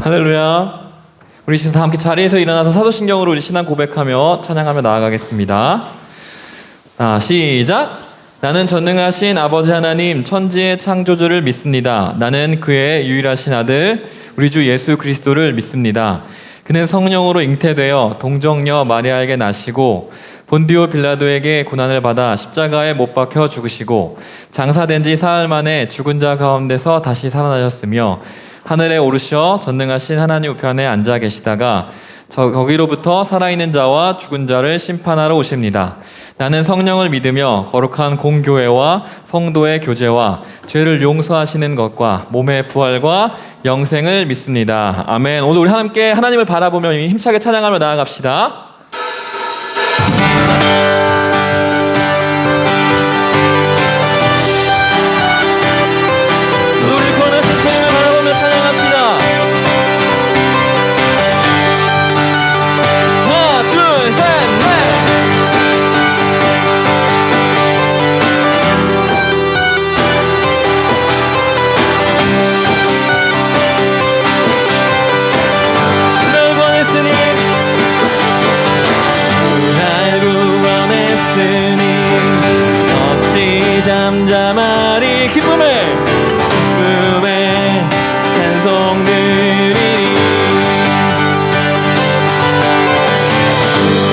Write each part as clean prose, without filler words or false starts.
할렐루야. 우리 지금 다 함께 자리에서 일어나서 사도신경으로 우리 신앙 고백하며 찬양하며 나아가겠습니다. 시작. 나는 전능하신 아버지 하나님 천지의 창조주를 믿습니다. 나는 그의 유일하신 아들 우리 주 예수 그리스도를 믿습니다. 그는 성령으로 잉태되어 동정녀 마리아에게 나시고 본디오 빌라도에게 고난을 받아 십자가에 못 박혀 죽으시고 장사된 지 사흘 만에 죽은 자 가운데서 다시 살아나셨으며 하늘에 오르셔 전능하신 하나님 우편에 앉아 계시다가 거기로부터 살아있는 자와 죽은 자를 심판하러 오십니다. 나는 성령을 믿으며 거룩한 공교회와 성도의 교제와 죄를 용서하시는 것과 몸의 부활과 영생을 믿습니다. 아멘. 오늘 우리 함께 하나님을 바라보며 힘차게 찬양하며 나아갑시다. 잠잠하리 기쁨에 찬송 드리리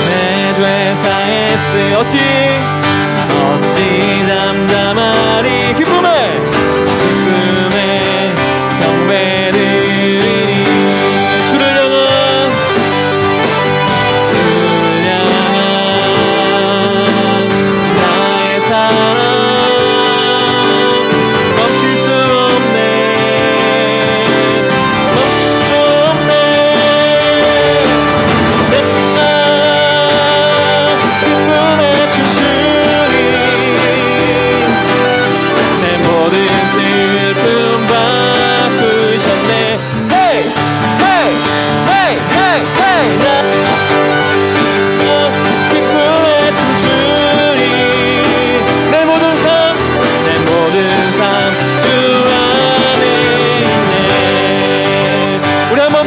내 죄 사했으 어찌 잠잠하리 기쁨에 경배 드리리 주를 향한 나의 사랑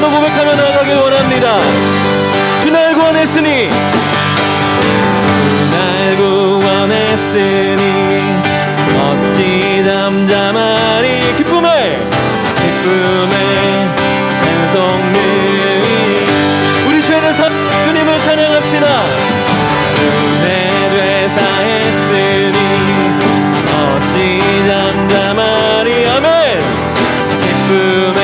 고백하며 나아가길 원합니다. 주 날 구원했으니 어찌 잠잠하리 기쁨에 찬송 드리리 우리 죄를 사 주님을 찬양합시다. 내 죄 사했으니 어찌 잠잠하리 아멘 기쁨에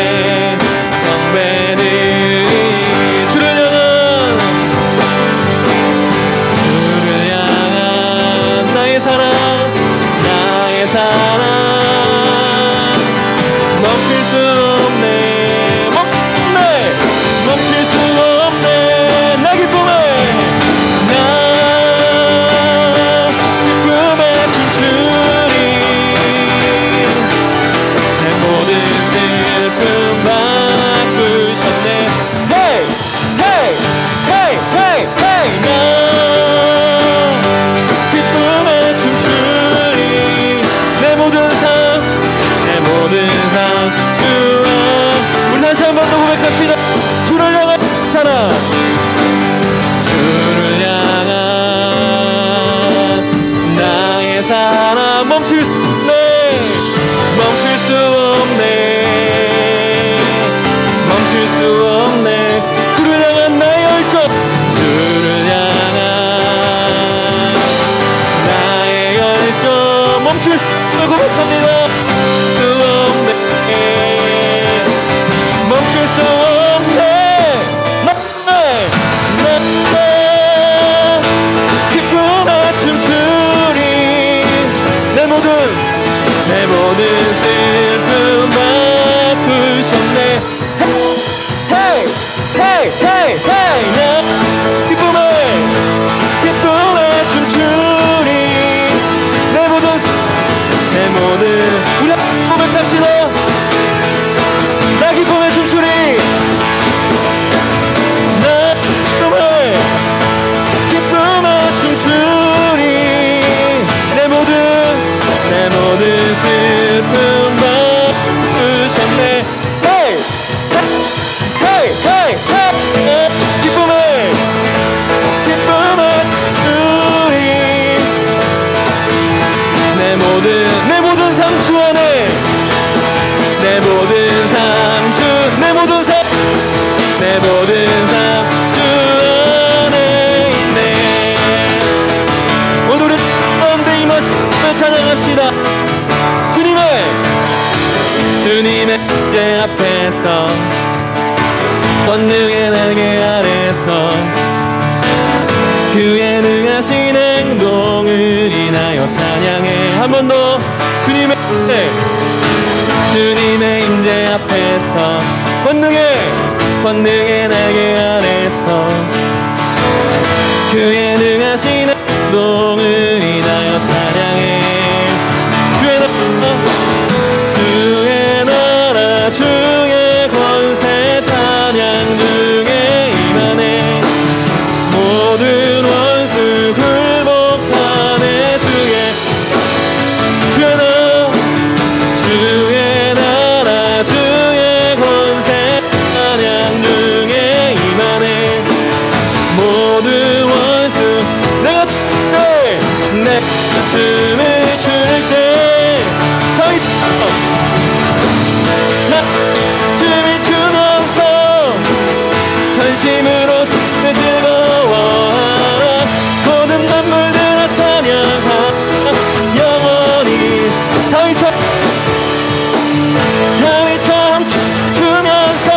사랑 멈출 수 없네 멈출 수 없네 나 기쁨에 춤추리 내 모든 슬픔 바꾸셨네 우리 다시 한 번 더 고백합시다. 주를 향한 사랑 주를 향한 나의 사랑 멈출 수 없네 주를 향한 나의 열정 주를 향한 나의 열정 멈출 수 없는 고백합니다. 멈출 수 없네 기쁨에 춤추리 내 모든 슬픔 바꾸셨네 나 기쁨에 춤추리 내 모든 내 모든 삶 주 안에, 내 모든 삶 주, 내 모든 삶, 내 모든 삶 주 안에 있네. 오늘 우리 가운데 임하심을 찬양합시다. 주님의 제 앞에서, 권능의 날개 아래서 그의 능하신 행동을 인하여 찬양해. 한 번 더. 주님의 임재 앞에서, 권능의 날개 아래서 그의 능하신 행동을 인하여 찬양해. 주의 나라 주의 권세 찬양 중에 임하네. 모든 원수 굴복하네. 주의 나라 주의 권세 찬양 중에 임하네. 모든 원수 내가 춤을 출 때 춤을 추면서 전심으로 즐거워하라. 모든 만물들아 찬양하라. 영원히 다윗처럼 춤추면서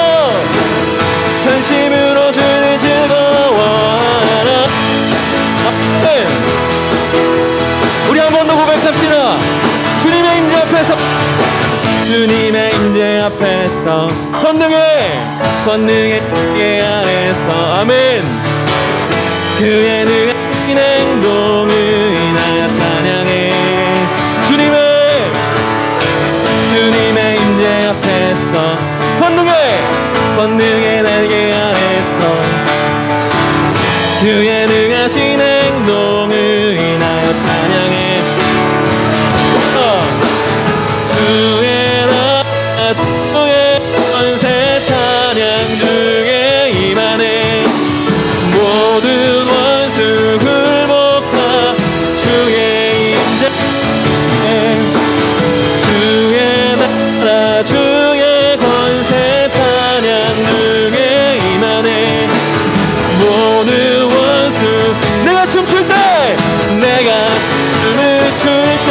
전심으로 주를 즐거워하라. 우리 한 번 더 고백합시다. 주님의 임재 앞에서, 주님의 임재 앞에서, 권능의 날개 아래서, 아멘. 그의 능하신 행동을 인하여 찬양해. 주님의 임재 앞에서, 권능의 날개 아래서 그의 능하신 행동을 인하여 찬양해. 주의 나라 주의 권세 찬양 중에 임하네. 모든 원수 굴복하 주의 임재. 주의 나라 주의 권세 찬양 중에 임하네. 모든 원수 내가 춤출 때, 내가 춤을 출 때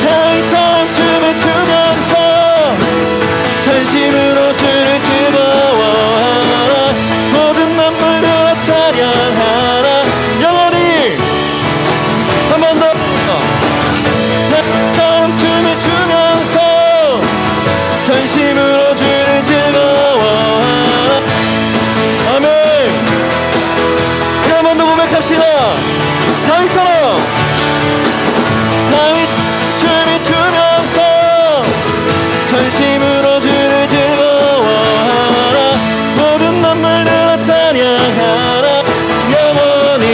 다윗처럼 춤을 추면서 전심으로 주를 즐거워하라. 모든 만물들아 찬양하라. 영원히. 한 번 더. 다윗처럼 춤을 추면서 전심으로 주를 즐거워하라. 아멘. 한 번 더 고백합시다. 다윗처럼 춤을 추면서 전심으로 주를 즐거워하라. 모든 만물들아 찬양하라. 영원히.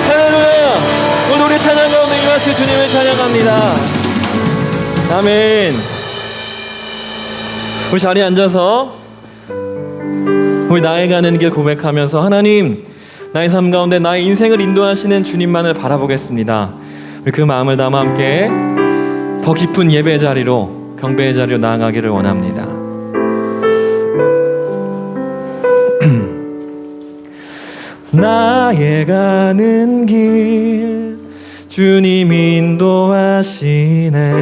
할렐루야. 오늘 우리 찬양 가운데 임하실 주님을 찬양합니다. 아멘. 우리 자리에 앉아서 우리 나의 가는 길 고백하면서, 하나님, 나의 삶 가운데 나의 인생을 인도하시는 주님만을 바라보겠습니다. 우리 그 마음을 담아 함께 더 깊은 예배 자리로, 경배의 자리로 나아가기를 원합니다. 나의 가는 길 주님 인도하시네.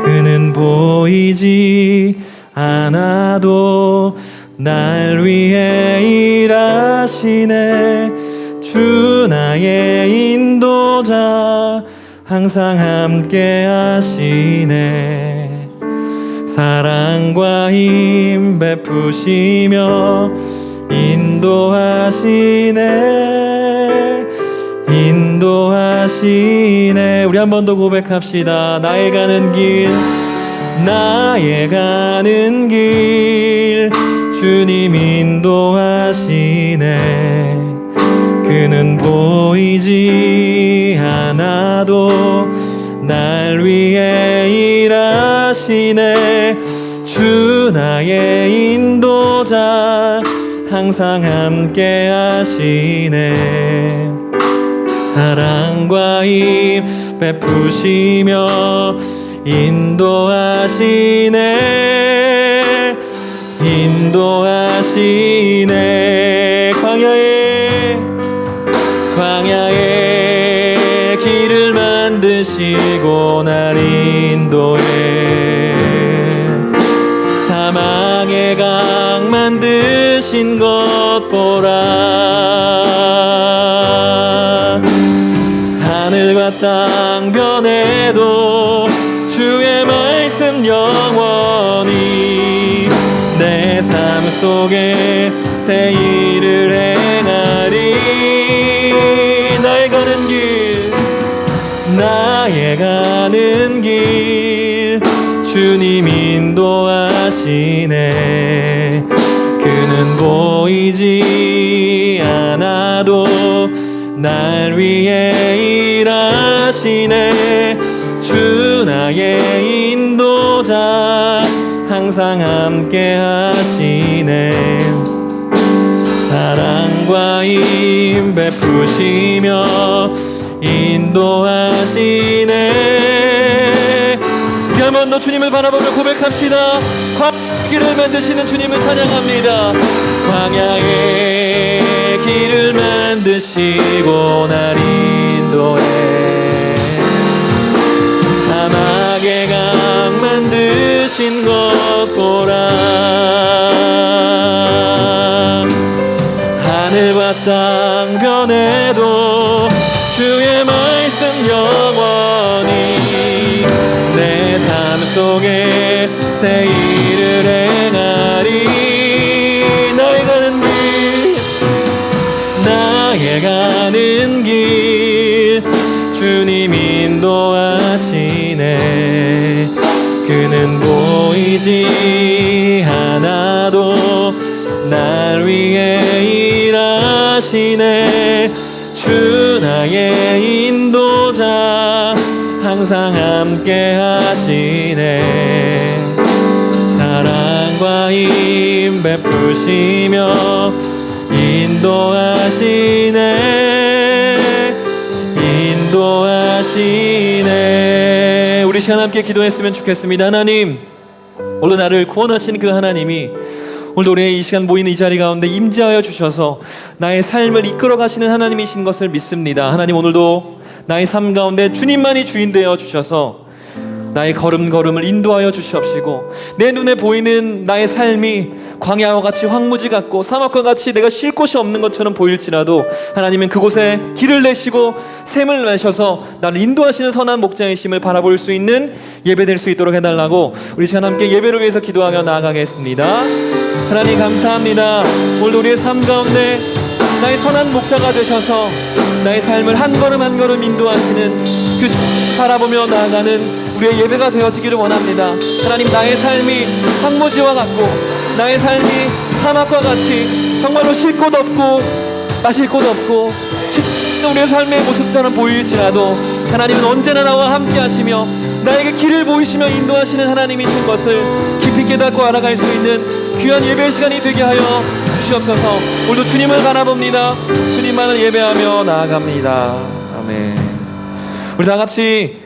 그는 보이지 않아도 날 위해 일하시네. 주 나의 인도자 항상 함께 하시네. 사랑과 힘 베푸시며 인도하시네. 우리 한 번 더 고백합시다. 나의 가는 길 주님 인도하시네. 그는 보이지 않아도 날 위해 일하시네. 주 나의 인도자 항상 함께 하시네. 사랑과 힘 베푸시며 인도하시네. 인도하시네. 광야에 길을 만드시고 날 인도해. 사막의 강 만드신 것 보라. 하늘과 땅 변해도 주의 말씀 영원히 내 삶 속에 새 일을 행하리. 나의 가는 길 주님 인도하시네. 그는 보이지 않아도 날 위해 일하시네. 주 나의 인도자 항상 함께 하시네. 사랑과 힘 베푸시며 인도하시네. 우리 한 번 더 주님을 바라보며 고백합시다. 광야의 길을 만드시는 주님을 찬양합니다. 광야의 길을 만드시고 날 인도해. 사막의 강 만드신 것 보라. 하늘과 땅 변해도 주의 말씀 영원히 내 삶 속에 새 일을 행하리. 나의 가는 길 주님 인도하시네. 그는 보이지 않아도 날 위해 일하시네. 주 나의 인도자 항상 함께 하시네. 사랑과 힘 베푸시며 인도하시네. 인도하시네. 우리 시간 함께 기도했으면 좋겠습니다. 하나님, 오늘 나를 구원하신 그 하나님이 오늘도 우리의 이 시간 모이는 이 자리 가운데 임재하여 주셔서 나의 삶을 이끌어 가시는 하나님이신 것을 믿습니다. 하나님, 오늘도 나의 삶 가운데 주님만이 주인 되어 주셔서 나의 걸음걸음을 인도하여 주시옵시고, 내 눈에 보이는 나의 삶이 광야와 같이 황무지 같고 사막과 같이 내가 쉴 곳이 없는 것처럼 보일지라도 하나님은 그곳에 길을 내시고 샘을 내셔서 나를 인도하시는 선한 목자이심을 바라볼 수 있는 예배될 수 있도록 해달라고 우리 시간 함께 예배를 위해서 기도하며 나아가겠습니다. 하나님 감사합니다. 오늘도 우리의 삶 가운데 나의 선한 목자가 되셔서 나의 삶을 한 걸음 한 걸음 인도하시는 그 바라보며 나아가는 우리의 예배가 되어지기를 원합니다. 하나님, 나의 삶이 황무지와 같고 나의 삶이 사막과 같이 정말로 쉴 곳 없고 마실 곳 없고 우리의 삶의 모습처럼 보일지라도 하나님은 언제나 나와 함께 하시며 나에게 길을 보이시며 인도하시는 하나님이신 것을 깊이 깨닫고 알아갈 수 있는 귀한 예배 시간이 되게 하여 주시옵소서. 오늘도 주님을 바라봅니다. 주님만을 예배하며 나아갑니다. 아멘. 우리 다 같이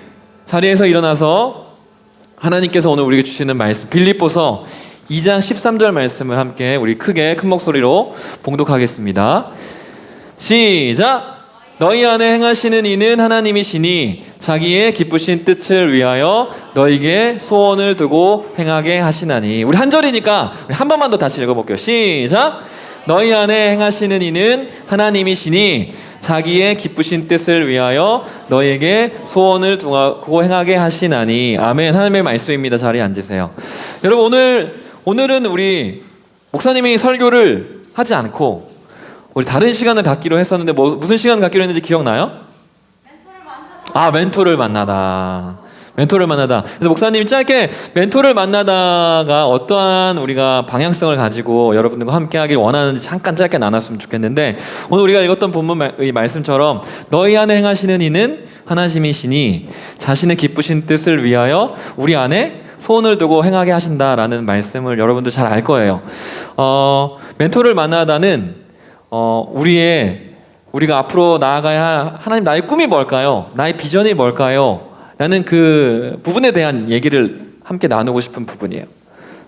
자리에서 일어나서 하나님께서 오늘 우리에게 주시는 말씀 빌립보서 2장 13절 말씀을 함께 우리 크게 큰 목소리로 봉독하겠습니다. 시작! 너희 안에 행하시는 이는 하나님이시니 자기의 기쁘신 뜻을 위하여 너희에게 소원을 두고 행하게 하시나니. 우리 한 절이니까 우리 한 번만 더 다시 읽어볼게요. 시작! 너희 안에 행하시는 이는 하나님이시니 자기의 기쁘신 뜻을 위하여 너희에게 소원을 두고 행하게 하시나니. 아멘. 하나님의 말씀입니다. 자리에 앉으세요. 여러분, 오늘은 우리 목사님이 설교를 하지 않고 우리 다른 시간을 갖기로 했었는데 무슨 시간 갖기로 했는지 기억나요? 멘토를 만나다. 그래서 목사님이 짧게 멘토를 만나다가 어떠한 우리가 방향성을 가지고 여러분들과 함께 하길 원하는지 잠깐 짧게 나눴으면 좋겠는데, 오늘 우리가 읽었던 본문의 말씀처럼 너희 안에 행하시는 이는 하나님이시니 자신의 기쁘신 뜻을 위하여 우리 안에 소원을 두고 행하게 하신다라는 말씀을 여러분들 잘 알 거예요. 멘토를 만나다는 우리가 앞으로 나아가야 할 하나님 나의 꿈이 뭘까요? 나의 비전이 뭘까요? 라는 그 부분에 대한 얘기를 함께 나누고 싶은 부분이에요.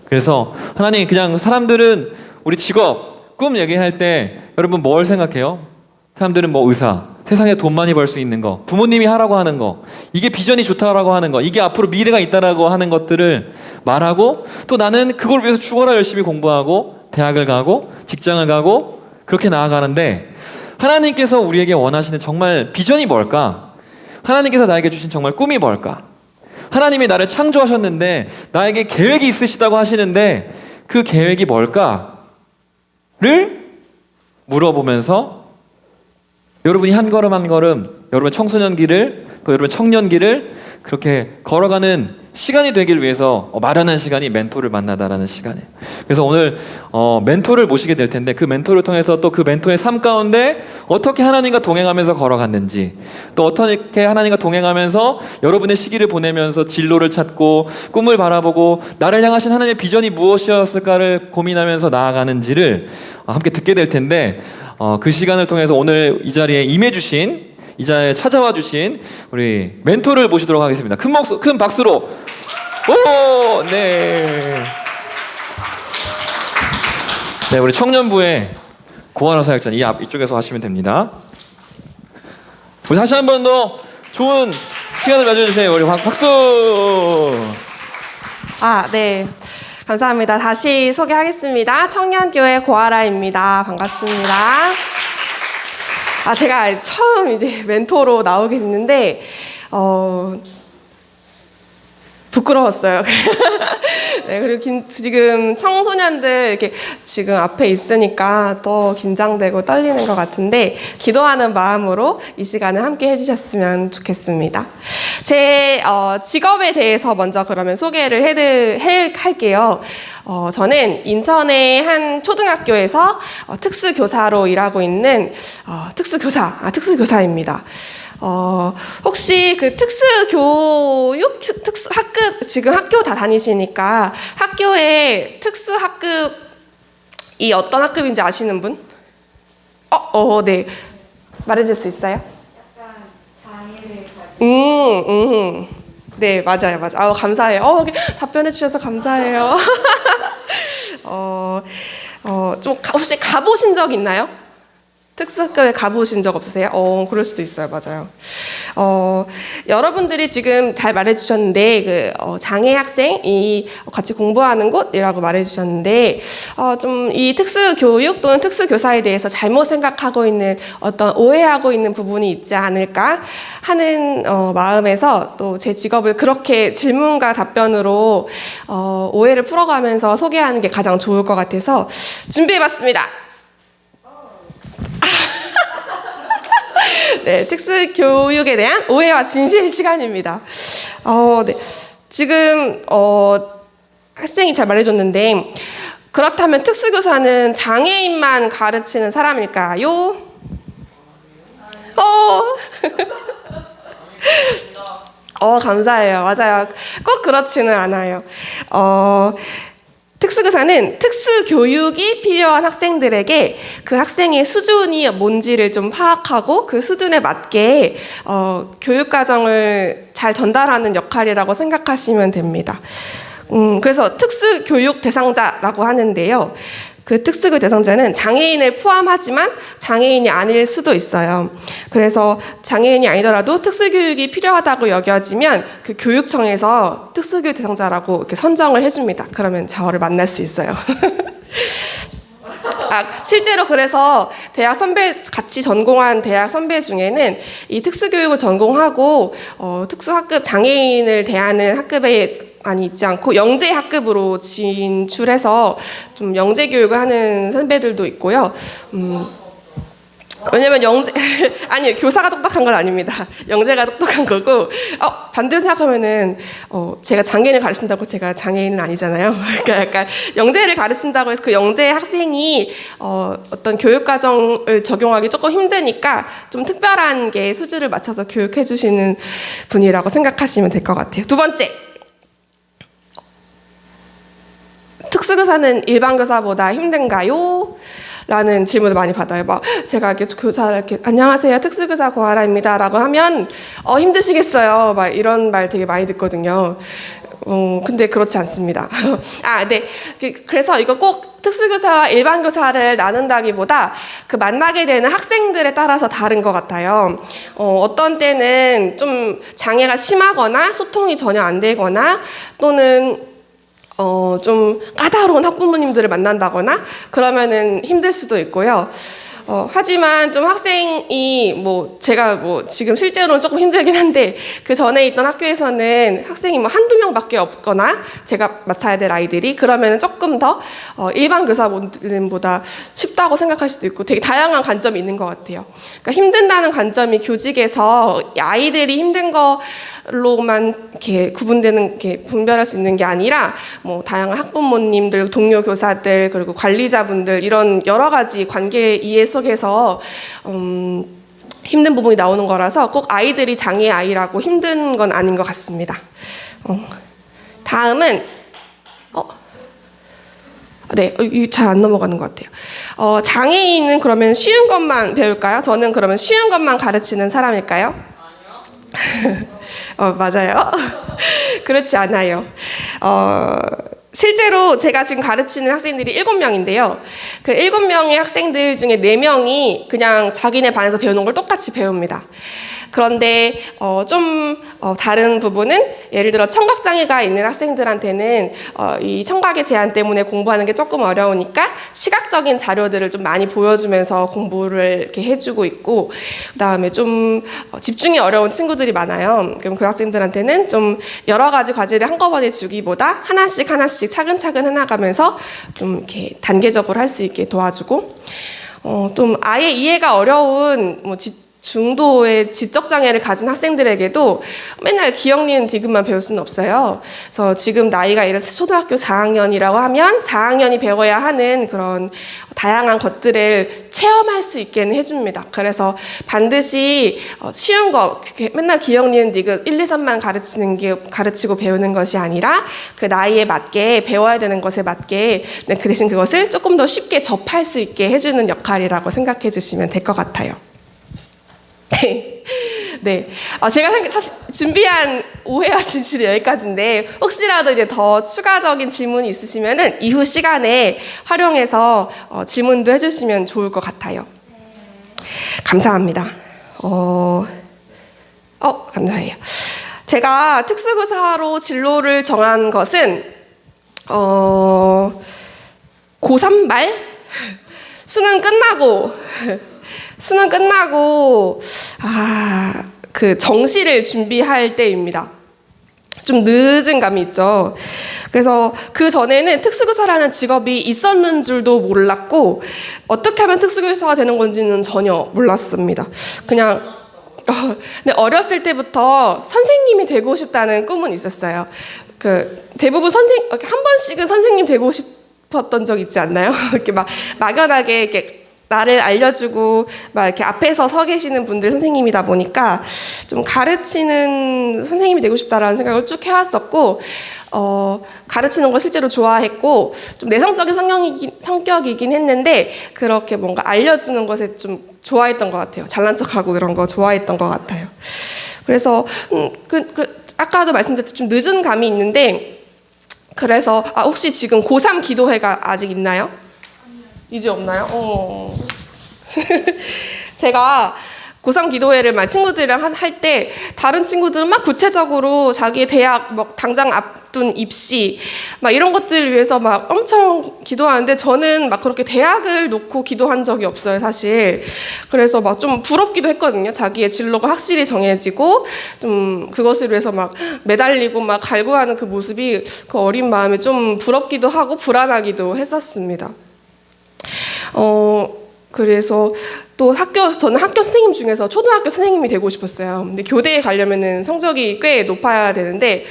그래서 하나님, 그냥 사람들은 우리 직업, 꿈 얘기할 때 여러분 뭘 생각해요? 사람들은 뭐 의사, 세상에 돈 많이 벌 수 있는 거, 부모님이 하라고 하는 거, 이게 비전이 좋다라고 하는 거, 이게 앞으로 미래가 있다라고 하는 것들을 말하고, 또 나는 그걸 위해서 죽어라 열심히 공부하고 대학을 가고 직장을 가고 그렇게 나아가는데, 하나님께서 우리에게 원하시는 정말 비전이 뭘까? 하나님께서 나에게 주신 정말 꿈이 뭘까? 하나님이 나를 창조하셨는데 나에게 계획이 있으시다고 하시는데 그 계획이 뭘까를 물어보면서 여러분이 한 걸음 한 걸음 여러분의 청소년기를, 또 여러분의 청년기를 그렇게 걸어가는 시간이 되길 위해서 마련한 시간이 멘토를 만나다라는 시간이에요. 그래서 오늘 멘토를 모시게 될 텐데, 그 멘토를 통해서 또 그 멘토의 삶 가운데 어떻게 하나님과 동행하면서 걸어갔는지, 또 어떻게 하나님과 동행하면서 여러분의 시기를 보내면서 진로를 찾고 꿈을 바라보고 나를 향하신 하나님의 비전이 무엇이었을까를 고민하면서 나아가는지를 함께 듣게 될 텐데, 그 시간을 통해서 오늘 이 자리에 임해주신, 이 자리에 찾아와 주신 우리 멘토를 모시도록 하겠습니다. 큰 박수로. 오, 네. 네, 우리 청년부의 고아라 사역자 이쪽에서 하시면 됩니다. 우리 다시 한 번 더 좋은 시간을 가져주세요. 우리 박수. 네. 감사합니다. 다시 소개하겠습니다. 청년교회 고아라입니다. 반갑습니다. 제가 처음 이제 멘토로 나오게 됐는데, 부끄러웠어요. 네, 그리고 지금 청소년들 이렇게 지금 앞에 있으니까 더 긴장되고 떨리는 것 같은데, 기도하는 마음으로 이 시간을 함께 해주셨으면 좋겠습니다. 제 직업에 대해서 먼저 그러면 소개를 할게요. 저는 인천의 한 초등학교에서 특수교사로 일하고 있는 특수교사입니다. 혹시 그 특수교육, 특수학급, 지금 학교 다 다니시니까 학교에 특수학급이 어떤 학급인지 아시는 분? 네. 말해줄 수 있어요? 약간 장애를 가지고. 네, 맞아요. 감사해요. 답변해 주셔서 감사해요. 좀 혹시 가보신 적 있나요? 특수학교에 가보신 적 없으세요? 그럴 수도 있어요. 맞아요. 여러분들이 지금 잘 말해주셨는데, 장애 학생이 같이 공부하는 곳이라고 말해주셨는데, 좀 이 특수교육 또는 특수교사에 대해서 잘못 생각하고 있는, 어떤 오해하고 있는 부분이 있지 않을까 하는 마음에서 또 제 직업을 그렇게 질문과 답변으로 오해를 풀어가면서 소개하는 게 가장 좋을 것 같아서 준비해봤습니다. 네, 특수교육에 대한 오해와 진실의 시간입니다. 네. 지금 학생이 잘 말해줬는데, 그렇다면 특수교사는 장애인만 가르치는 사람일까요? 감사해요. 맞아요. 꼭 그렇지는 않아요. 특수교사는 특수교육이 필요한 학생들에게 그 학생의 수준이 뭔지를 좀 파악하고 그 수준에 맞게 교육과정을 잘 전달하는 역할이라고 생각하시면 됩니다. 그래서 특수교육 대상자라고 하는데요. 그 특수교육 대상자는 장애인을 포함하지만 장애인이 아닐 수도 있어요. 그래서 장애인이 아니더라도 특수교육이 필요하다고 여겨지면 그 교육청에서 특수교육 대상자라고 이렇게 선정을 해줍니다. 그러면 저를 만날 수 있어요. 실제로 그래서 대학 선배, 같이 전공한 대학 선배 중에는 이 특수교육을 전공하고 특수학급 장애인을 대하는 학급에 많이 있지 않고 영재 학급으로 진출해서 좀 영재 교육을 하는 선배들도 있고요. 왜냐면 아니요, 교사가 똑똑한 건 아닙니다. 영재가 똑똑한 거고, 반대로 생각하면은, 제가 장애인을 가르친다고 제가 장애인은 아니잖아요. 그러니까 약간 영재를 가르친다고 해서 그 영재 학생이, 어떤 교육과정을 적용하기 조금 힘드니까 좀 특별한 게 수준을 맞춰서 교육해주시는 분이라고 생각하시면 될 것 같아요. 두 번째. 특수교사는 일반 교사보다 힘든가요? 라는 질문을 많이 받아요. 막 제가 이렇게 교사 이렇게 안녕하세요 특수교사 고아라입니다라고 하면 힘드시겠어요. 막 이런 말 되게 많이 듣거든요. 근데 그렇지 않습니다. 네. 그래서 이거 꼭 특수교사와 일반 교사를 나눈다기보다 그 만나게 되는 학생들에 따라서 다른 것 같아요. 어떤 때는 좀 장애가 심하거나 소통이 전혀 안 되거나 또는 좀 까다로운 학부모님들을 만난다거나 그러면은 힘들 수도 있고요. 하지만 좀 학생이 제가 지금 실제로는 조금 힘들긴 한데 그 전에 있던 학교에서는 학생이 한두 명밖에 없거나 제가 맡아야 될 아이들이 그러면은 조금 더 일반 교사분들보다 쉽다고 생각할 수도 있고 되게 다양한 관점이 있는 것 같아요. 그러니까 힘든다는 관점이 교직에서 아이들이 힘든 걸로만 이렇게 구분되는 게 분별할 수 있는 게 아니라 다양한 학부모님들, 동료 교사들 그리고 관리자분들 이런 여러 가지 관계 이해 속에서 힘든 부분이 나오는 거라서 꼭 아이들이 장애 아이라고 힘든 건 아닌 것 같습니다. 다음은 네, 잘 안 넘어가는 것 같아요. 장애인은 그러면 쉬운 것만 배울까요? 저는 그러면 쉬운 것만 가르치는 사람일까요? 아니요. 맞아요. 그렇지 않아요. 실제로 제가 지금 가르치는 학생들이 7명인데요. 그 7명의 학생들 중에 4명이 그냥 자기네 반에서 배우는 걸 똑같이 배웁니다. 그런데 좀 다른 부분은 예를 들어 청각장애가 있는 학생들한테는 이 청각의 제한 때문에 공부하는 게 조금 어려우니까 시각적인 자료들을 좀 많이 보여주면서 공부를 이렇게 해주고 있고 그다음에 좀 집중이 어려운 친구들이 많아요. 그럼 그 학생들한테는 좀 여러 가지 과제를 한꺼번에 주기보다 하나씩 차근차근 해나가면서 좀 이렇게 단계적으로 할 수 있게 도와주고 좀 아예 이해가 어려운 중도의 지적 장애를 가진 학생들에게도 맨날 기억, 니은, 디귿만 배울 수는 없어요. 그래서 지금 나이가 이래서 초등학교 4학년이라고 하면 4학년이 배워야 하는 그런 다양한 것들을 체험할 수 있게는 해줍니다. 그래서 반드시 쉬운 거, 맨날 기억, 니은, 디귿 1, 2, 3만 가르치고 배우는 것이 아니라 그 나이에 맞게 배워야 되는 것에 맞게 그 대신 그것을 조금 더 쉽게 접할 수 있게 해주는 역할이라고 생각해 주시면 될 것 같아요. 네. 제가 사실 준비한 오해와 진실이 여기까지인데 혹시라도 이제 더 추가적인 질문이 있으시면은 이후 시간에 활용해서 질문도 해주시면 좋을 것 같아요. 감사합니다. 감사해요. 제가 특수교사로 진로를 정한 것은 고3 말 수능 끝나고 그 정시를 준비할 때입니다. 좀 늦은 감이 있죠. 그래서 그 전에는 특수교사라는 직업이 있었는 줄도 몰랐고 어떻게 하면 특수교사가 되는 건지는 전혀 몰랐습니다. 그냥 근데 어렸을 때부터 선생님이 되고 싶다는 꿈은 있었어요. 대부분 한 번씩은 선생님 되고 싶었던 적 있지 않나요? 이렇게 막연하게 이렇게 나를 알려주고 막 이렇게 앞에서 서 계시는 분들 선생님이다 보니까 좀 가르치는 선생님이 되고 싶다라는 생각을 쭉 해왔었고 가르치는 거 실제로 좋아했고 좀 내성적인 성격이긴 했는데 그렇게 뭔가 알려주는 것에 좀 좋아했던 것 같아요. 잘난 척하고 이런 거 좋아했던 것 같아요. 그래서 아까도 말씀드렸듯이 좀 늦은 감이 있는데 그래서 혹시 지금 고3 기도회가 아직 있나요? 이제 없나요? 제가 고3 기도회를 친구들이랑 할 때 다른 친구들은 막 구체적으로 자기의 대학 당장 앞둔 입시 이런 것들을 위해서 엄청 기도하는데 저는 그렇게 대학을 놓고 기도한 적이 없어요, 사실. 그래서 좀 부럽기도 했거든요. 자기의 진로가 확실히 정해지고 좀 그것을 위해서 매달리고 갈구하는 그 모습이 그 어린 마음에 좀 부럽기도 하고 불안하기도 했었습니다. 그래서 또 저는 학교 선생님 중에서 초등학교 선생님이 되고 싶었어요. 근데 교대에 가려면은 성적이 꽤 높아야 되는데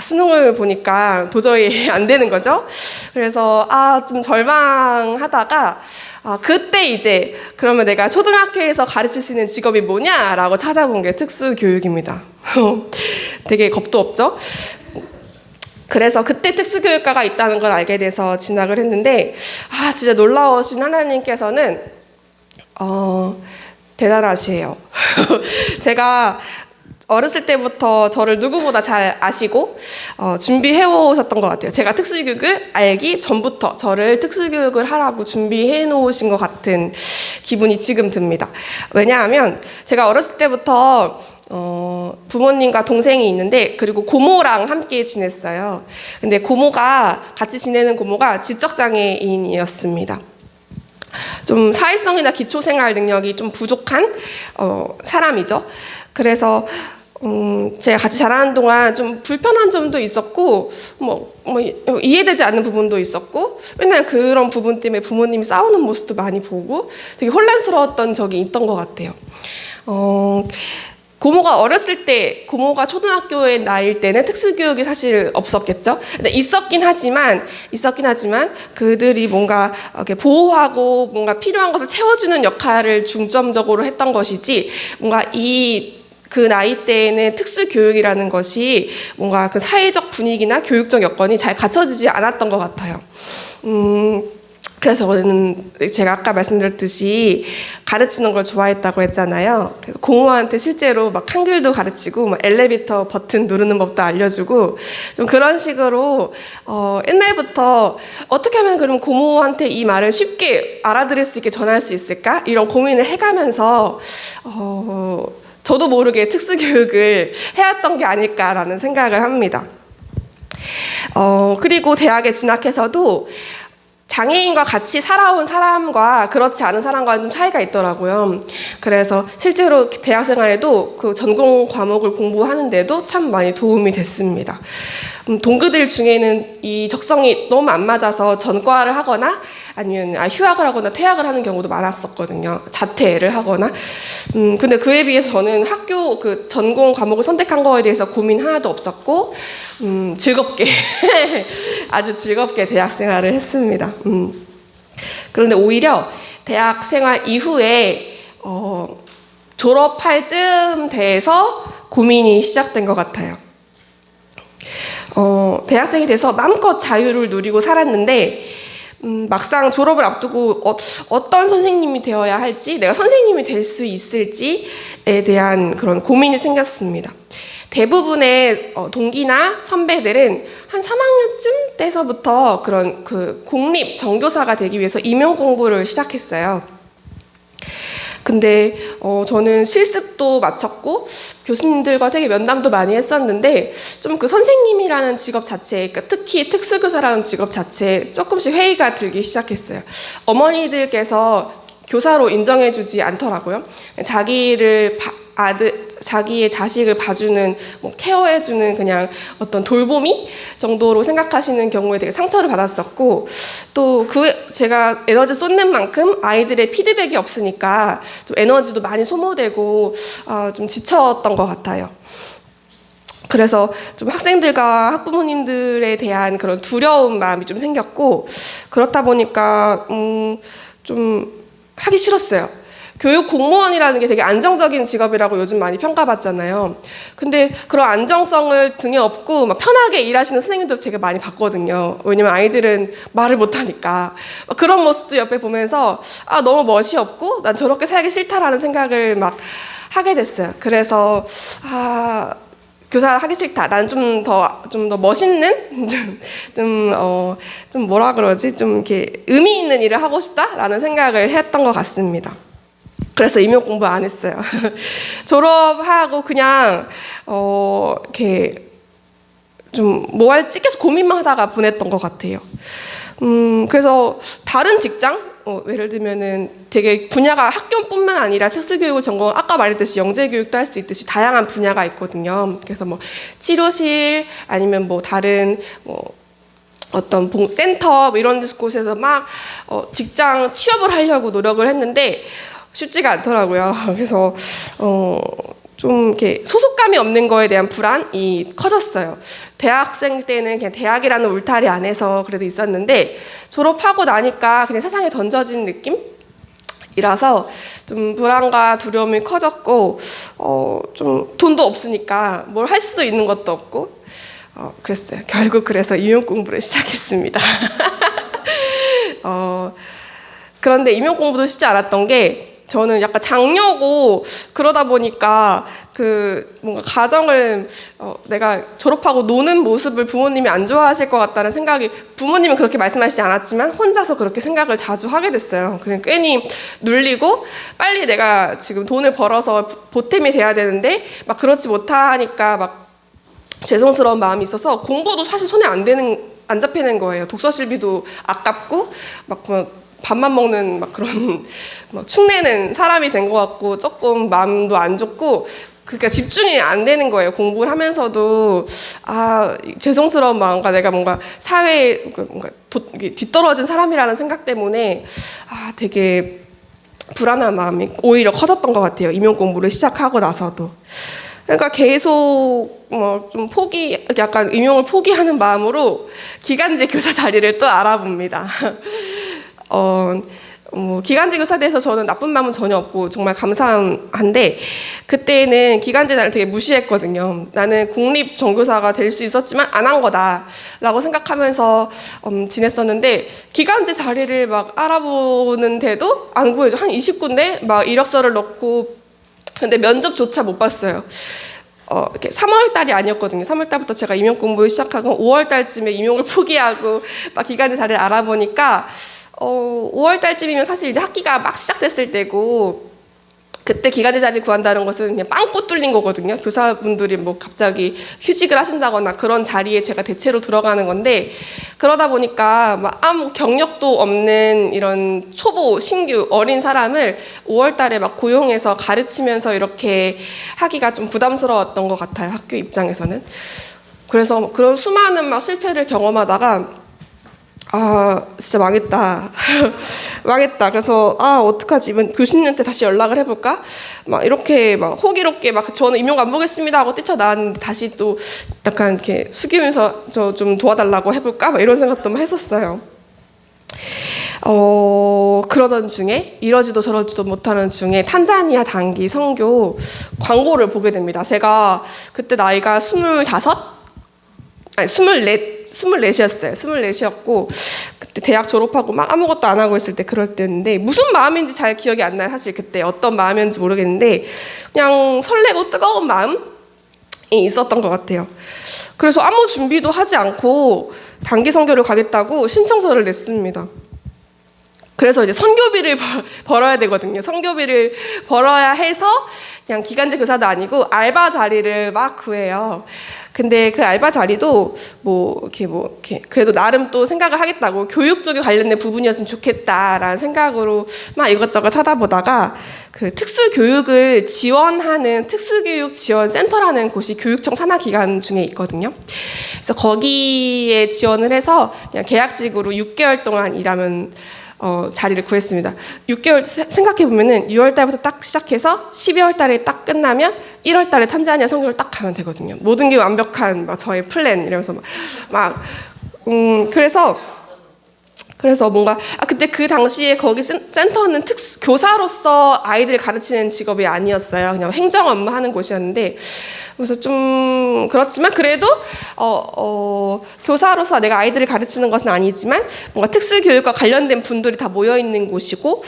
수능을 보니까 도저히 안 되는 거죠. 그래서 좀 절망하다가 그때 이제 그러면 내가 초등학교에서 가르칠 수 있는 직업이 뭐냐라고 찾아본 게 특수교육입니다. 되게 겁도 없죠. 그래서 그때 특수교육과가 있다는 걸 알게 돼서 진학을 했는데 진짜 놀라우신 하나님께서는 대단하시에요. 제가 어렸을 때부터 저를 누구보다 잘 아시고 준비해 오셨던 것 같아요. 제가 특수교육을 알기 전부터 저를 특수교육을 하라고 준비해 놓으신 것 같은 기분이 지금 듭니다. 왜냐하면 제가 어렸을 때부터 부모님과 동생이 있는데 그리고 고모랑 함께 지냈어요. 근데 같이 지내는 고모가 지적장애인이었습니다. 좀 사회성이나 기초생활 능력이 좀 부족한 사람이죠. 그래서 제가 같이 자라는 동안 좀 불편한 점도 있었고 이해되지 않는 부분도 있었고 맨날 그런 부분 때문에 부모님이 싸우는 모습도 많이 보고 되게 혼란스러웠던 적이 있던 것 같아요. 고모가 어렸을 때, 고모가 초등학교의 나이일 때는 특수교육이 사실 없었겠죠. 근데 있었긴 하지만 그들이 뭔가 이렇게 보호하고 뭔가 필요한 것을 채워주는 역할을 중점적으로 했던 것이지 뭔가 그 나이 때에는 특수교육이라는 것이 뭔가 그 사회적 분위기나 교육적 여건이 잘 갖춰지지 않았던 것 같아요. 그래서 저는 제가 아까 말씀드렸듯이 가르치는 걸 좋아했다고 했잖아요. 그래서 고모한테 실제로 막 한글도 가르치고 엘리베이터 버튼 누르는 법도 알려주고 좀 그런 식으로 옛날부터 어떻게 하면 그럼 고모한테 이 말을 쉽게 알아들을 수 있게 전할 수 있을까? 이런 고민을 해가면서 저도 모르게 특수교육을 해왔던 게 아닐까라는 생각을 합니다. 그리고 대학에 진학해서도 장애인과 같이 살아온 사람과 그렇지 않은 사람과는 좀 차이가 있더라고요. 그래서 실제로 대학 생활에도 그 전공 과목을 공부하는데도 참 많이 도움이 됐습니다. 동기들 중에는 이 적성이 너무 안 맞아서 전과를 하거나 아니면 휴학을 하거나 퇴학을 하는 경우도 많았었거든요. 자퇴를 하거나. 근데 그에 비해서 저는 학교 그 전공 과목을 선택한 거에 대해서 고민 하나도 없었고 즐겁게 아주 즐겁게 대학 생활을 했습니다. 그런데 오히려 대학 생활 이후에 졸업할 즈음 돼서 고민이 시작된 것 같아요. 대학생이 돼서 마음껏 자유를 누리고 살았는데 막상 졸업을 앞두고 어떤 선생님이 되어야 할지, 내가 선생님이 될 수 있을지에 대한 그런 고민이 생겼습니다. 대부분의 동기나 선배들은 한 3학년쯤 때서부터 그런 그 공립 정교사가 되기 위해서 임용 공부를 시작했어요. 근데 저는 실습도 마쳤고 교수님들과 되게 면담도 많이 했었는데 좀 그 선생님이라는 직업 자체에, 그러니까 특히 특수교사라는 직업 자체에 조금씩 회의가 들기 시작했어요. 어머니들께서 교사로 인정해주지 않더라고요. 자기의 자식을 봐주는, 케어해주는 그냥 어떤 돌보미 정도로 생각하시는 경우에 되게 상처를 받았었고, 또 제가 에너지 쏟는 만큼 아이들의 피드백이 없으니까 좀 에너지도 많이 소모되고 좀 지쳤던 것 같아요. 그래서 좀 학생들과 학부모님들에 대한 그런 두려운 마음이 좀 생겼고, 그렇다 보니까 좀 하기 싫었어요. 교육 공무원이라는 게 되게 안정적인 직업이라고 요즘 많이 평가받잖아요. 근데 그런 안정성을 등에 업고 막 편하게 일하시는 선생님도 되게 많이 봤거든요. 왜냐면 아이들은 말을 못하니까. 그런 모습도 옆에 보면서 너무 멋이 없고 난 저렇게 살기 싫다라는 생각을 막 하게 됐어요. 그래서 교사 하기 싫다. 난 좀 더 멋있는 좀 뭐라 그러지? 좀 이렇게 의미 있는 일을 하고 싶다라는 생각을 했던 것 같습니다. 그래서 임용 공부 안 했어요. 졸업하고 그냥 이렇게 좀 뭐 할지 계속 고민만 하다가 보냈던 것 같아요. 그래서 다른 직장, 예를 들면은 되게 분야가 학교뿐만 아니라 특수교육을 전공, 아까 말했듯이 영재교육도 할 수 있듯이 다양한 분야가 있거든요. 그래서 뭐 치료실 아니면 뭐 다른 어떤 센터 이런 곳에서 막 직장 취업을 하려고 노력을 했는데 쉽지가 않더라고요. 그래서 좀 이렇게 소속감이 없는 거에 대한 불안이 커졌어요. 대학생 때는 그냥 대학이라는 울타리 안에서 그래도 있었는데 졸업하고 나니까 그냥 세상에 던져진 느낌이라서 좀 불안과 두려움이 커졌고 좀 돈도 없으니까 뭘 할 수 있는 것도 없고 그랬어요. 결국 그래서 임용 공부를 시작했습니다. 그런데 임용 공부도 쉽지 않았던 게 저는 약간 장녀고 그러다 보니까 그 뭔가 가정을 내가 졸업하고 노는 모습을 부모님이 안 좋아하실 것 같다는 생각이 부모님은 그렇게 말씀하시지 않았지만 혼자서 그렇게 생각을 자주 하게 됐어요. 그냥 괜히 눌리고 빨리 내가 지금 돈을 벌어서 보탬이 돼야 되는데 막 그렇지 못하니까 막 죄송스러운 마음이 있어서 공부도 사실 손에 안 잡히는 거예요. 독서실비도 아깝고 막 밥만 먹는 막 그런 막 축내는 사람이 된 것 같고 조금 마음도 안 좋고 그러니까 집중이 안 되는 거예요. 공부를 하면서도 죄송스러운 마음과 내가 뭔가 사회에 뭔가 뒤떨어진 사람이라는 생각 때문에 되게 불안한 마음이 오히려 커졌던 것 같아요. 임용 공부를 시작하고 나서도. 그러니까 계속 좀 약간 임용을 포기하는 마음으로 기간제 교사 자리를 또 알아봅니다. 기간제 교사에 대해서 저는 나쁜 마음은 전혀 없고 정말 감사한데 그때는 기간제 자리를 되게 무시했거든요. 나는 공립 정교사가 될 수 있었지만 안 한 거다라고 생각하면서 지냈었는데 기간제 자리를 막 알아보는데도 안 구해줘. 한 20군데 막 이력서를 넣고 근데 면접조차 못 봤어요. 이렇게 3월 달이 아니었거든요. 3월 달부터 제가 임용 공부를 시작하고 5월 달쯤에 임용을 포기하고 막 기간제 자리를 알아보니까 5월 달쯤이면 사실 이제 학기가 막 시작됐을 때고 그때 기간제 자리 구한다는 것은 그냥 빵꾸 뚫린 거거든요. 교사분들이 뭐 갑자기 휴직을 하신다거나 그런 자리에 제가 대체로 들어가는 건데 그러다 보니까 막 아무 경력도 없는 이런 초보 신규 어린 사람을 5월 달에 막 고용해서 가르치면서 이렇게 하기가 좀 부담스러웠던 것 같아요. 학교 입장에서는. 그래서 그런 수많은 막 실패를 경험하다가 진짜 망했다. 망했다. 그래서 어떡하지? 이번 교수님한테 다시 연락을 해볼까? 막 이렇게 막 호기롭게 막 저는 임용 안 보겠습니다 하고 뛰쳐나왔는데 다시 또 약간 이렇게 숙이면서 저 좀 도와달라고 해볼까? 막 이런 생각도 막 했었어요. 그러던 중에 이러지도 저러지도 못하는 중에 탄자니아 단기 선교 광고를 보게 됩니다. 제가 그때 나이가 24이었어요. 24이었고 그때 대학 졸업하고 막 아무것도 안 하고 있을 때 그럴 때였는데 무슨 마음인지 잘 기억이 안 나요. 사실 그때 어떤 마음이었는지 모르겠는데 그냥 설레고 뜨거운 마음이 있었던 것 같아요. 그래서 아무 준비도 하지 않고 단기 선교를 가겠다고 신청서를 냈습니다. 그래서 이제 선교비를 벌어야 되거든요. 선교비를 벌어야 해서 그냥 기간제 교사도 아니고 알바 자리를 막 구해요. 근데 그 알바 자리도 이렇게 그래도 나름 또 생각을 하겠다고 교육 쪽에 관련된 부분이었으면 좋겠다라는 생각으로 막 이것저것 찾아보다가 그 특수교육을 지원하는 특수교육 지원 센터라는 곳이 교육청 산하 기관 중에 있거든요. 그래서 거기에 지원을 해서 그냥 계약직으로 6개월 동안 일하면 자리를 구했습니다. 6개월 생각해 보면은 6월 달부터 딱 시작해서 12월 달에 딱 끝나면 1월 달에 탄자니아 선교를 딱 가면 되거든요. 모든 게 완벽한 막 저의 플랜 이러면서 그래서 뭔가 그때 그 당시에 거기 센터는 교사로서 아이들 가르치는 직업이 아니었어요. 그냥 행정 업무 하는 곳이었는데 그래서 좀 그렇지만 그래도 교사로서 내가 아이들을 가르치는 것은 아니지만 뭔가 특수교육과 관련된 분들이 다 모여 있는 곳이고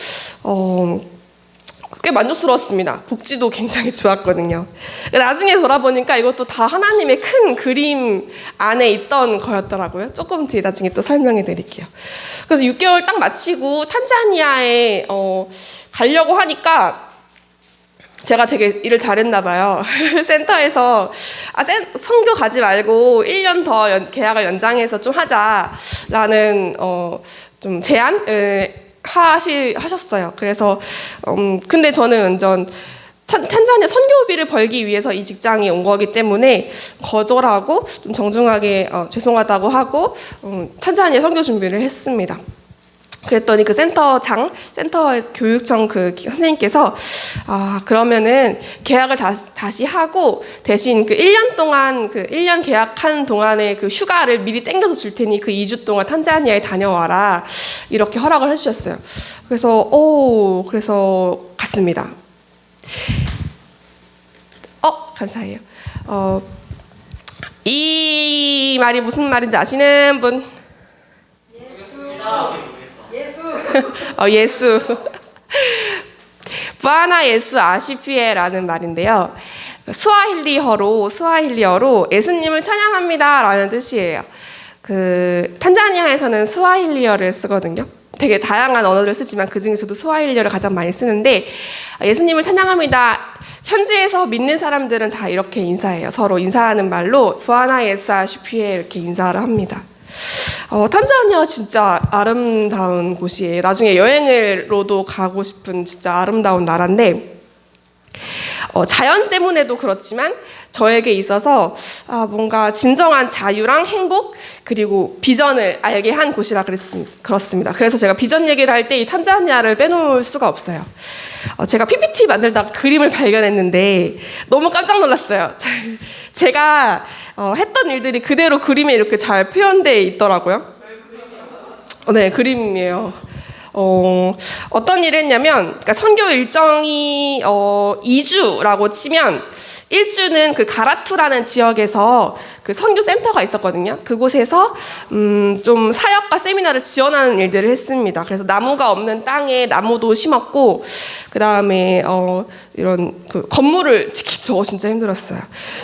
꽤 만족스러웠습니다. 복지도 굉장히 좋았거든요. 나중에 돌아보니까 이것도 다 하나님의 큰 그림 안에 있던 거였더라고요. 조금 뒤에 나중에 또 설명해 드릴게요. 그래서 6개월 딱 마치고 탄자니아에 가려고 하니까 제가 되게 일을 잘했나 봐요. 센터에서 선교 가지 말고 1년 더 계약을 연장해서 좀 하자라는 좀 제안을 하셨어요. 그래서 근데 저는 완전 탄자니아 선교비를 벌기 위해서 이 직장에 온 거기 때문에 거절하고 좀 정중하게 죄송하다고 하고 탄자니아 선교 준비를 했습니다. 그랬더니 그 센터 교육청 그 선생님께서 그러면은 계약을 다시 하고 대신 그 1년 동안 그 1년 계약한 동안에 그 휴가를 미리 땡겨서 줄 테니 그 2주 동안 탄자니아에 다녀와라 이렇게 허락을 해주셨어요. 그래서 갔습니다. 감사해요. 이 말이 무슨 말인지 아시는 분? 예수. 부아나 예수 아시피에라는 말인데요. 스와힐리어로 예수님을 찬양합니다라는 뜻이에요. 그 탄자니아에서는 스와힐리어를 쓰거든요. 되게 다양한 언어를 쓰지만 그 중에서도 스와힐리어를 가장 많이 쓰는데 예수님을 찬양합니다. 현지에서 믿는 사람들은 다 이렇게 인사해요. 서로 인사하는 말로 부아나 예수 아시피에 이렇게 인사를 합니다. 탄자니아 진짜 아름다운 곳이에요. 나중에 여행으로도 가고 싶은 진짜 아름다운 나라인데 자연 때문에도 그렇지만 저에게 있어서 뭔가 진정한 자유랑 행복 그리고 비전을 알게 한 곳이라 그렇습니다. 그래서 제가 비전 얘기를 할 때 이 탄자니아를 빼놓을 수가 없어요. 제가 PPT 만들다가 그림을 발견했는데 너무 깜짝 놀랐어요. 제가 했던 일들이 그대로 그림에 이렇게 잘 표현되어 있더라고요. 네, 그림이에요. 어떤 일을 했냐면, 그러니까 선교 일정이 2주라고 치면 1주는 그 가라투라는 지역에서 그 선교 센터가 있었거든요. 그곳에서 좀 사역과 세미나를 지원하는 일들을 했습니다. 그래서 나무가 없는 땅에 나무도 심었고, 그 다음에 이런 그 건물을 짓기도 진짜 힘들었어요.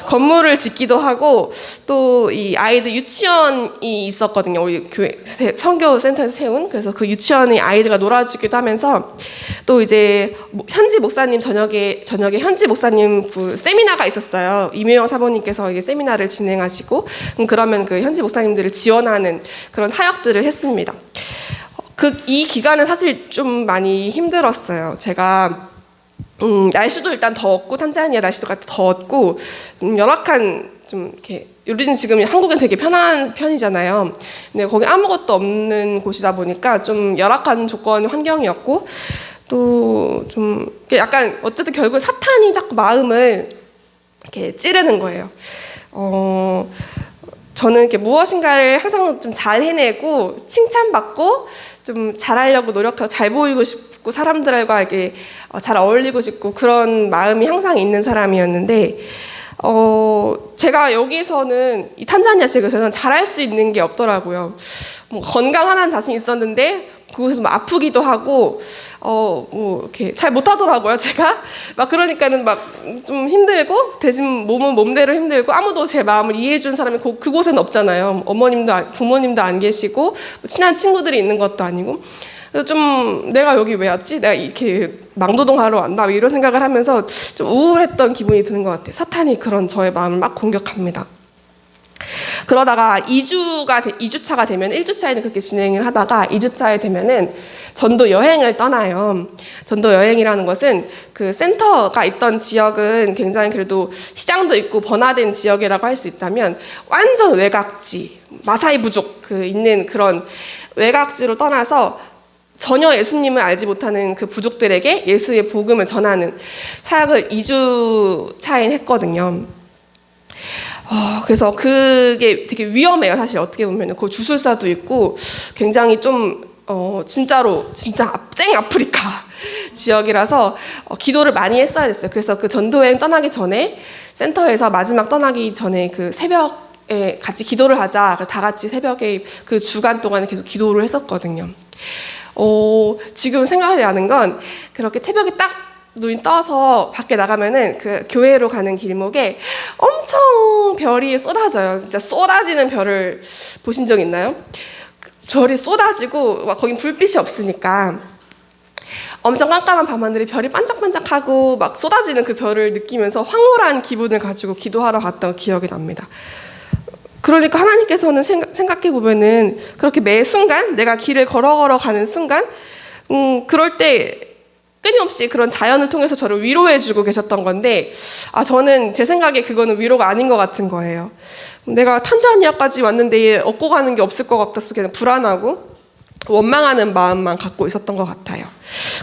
건물을 짓기도 하고 또 이 아이들 유치원이 있었거든요. 우리 교회 선교 센터에서 세운. 그래서 그 유치원에 아이들과 놀아주기도 하면서 또 이제 현지 목사님 저녁에 현지 목사님 그 세미나가 있었어요. 이묘영 사모님께서 이게 세미나를 진행하시고 그러면 그 현지 목사님들을 지원하는 그런 사역들을 했습니다. 이 기간은 사실 좀 많이 힘들었어요. 제가 날씨도 일단 더웠고 탄자니아 날씨도 더웠고 열악한 좀 이렇게 우리는 지금 한국은 되게 편한 편이잖아요. 근데 거기 아무것도 없는 곳이다 보니까 좀 열악한 조건 환경이었고 또 좀 약간 어쨌든 결국 사탄이 자꾸 마음을 이렇게 찌르는 거예요. 저는 이렇게 무엇인가를 항상 좀 잘 해내고 칭찬받고 좀 잘하려고 노력하고 잘 보이고 싶고 사람들과 이렇게 잘 어울리고 싶고 그런 마음이 항상 있는 사람이었는데 제가 여기서는 이 탄자니아 지역에서는 잘할 수 있는 게 없더라고요. 뭐 건강한 자신 있었는데 그곳에서 막 아프기도 하고 뭐 이렇게 잘 못하더라고요. 제가 막 그러니까는 막 좀 힘들고 대신 몸은 몸대로 힘들고 아무도 제 마음을 이해해주는 사람이 그곳에는 없잖아요. 부모님도 안 계시고 친한 친구들이 있는 것도 아니고 그래서 좀 내가 여기 왜 왔지? 내가 이렇게 망도동하러 왔나? 이런 생각을 하면서 좀 우울했던 기분이 드는 것 같아요. 사탄이 그런 저의 마음을 막 공격합니다. 그러다가 2주차가 되면 1주차에는 그렇게 진행을 하다가 2주차에 되면은 전도 여행을 떠나요. 전도 여행이라는 것은 그 센터가 있던 지역은 굉장히 그래도 시장도 있고 번화된 지역이라고 할 수 있다면 완전 외곽지, 마사이 부족 있는 그런 외곽지로 떠나서 전혀 예수님을 알지 못하는 그 부족들에게 예수의 복음을 전하는 사역을 2주차에 했거든요. 그래서 그게 되게 위험해요. 사실 어떻게 보면 그 주술사도 있고 굉장히 좀 진짜 생 아프리카 지역이라서 기도를 많이 했어야 됐어요. 그래서 그 전도여행 떠나기 전에 센터에서 마지막 떠나기 전에 그 새벽에 같이 기도를 하자. 그래서 다 같이 새벽에 그 주간 동안에 계속 기도를 했었거든요. 지금 생각이 나는 건 그렇게 새벽에 딱 눈이 떠서 밖에 나가면은 그 교회로 가는 길목에 엄청 별이 쏟아져요. 진짜 쏟아지는 별을 보신 적 있나요? 별이 쏟아지고 막 거긴 불빛이 없으니까 엄청 깜깜한 밤하늘에 별이 반짝반짝하고 막 쏟아지는 그 별을 느끼면서 황홀한 기분을 가지고 기도하러 갔던 기억이 납니다. 그러니까 하나님께서는 생각해 보면은 그렇게 매 순간 내가 길을 걸어 가는 순간 그럴 때 끊임없이 그런 자연을 통해서 저를 위로해주고 계셨던 건데 저는 제 생각에 그거는 위로가 아닌 것 같은 거예요. 내가 탄자니아까지 왔는데 얻고 가는 게 없을 것 같아서 그냥 불안하고 원망하는 마음만 갖고 있었던 것 같아요.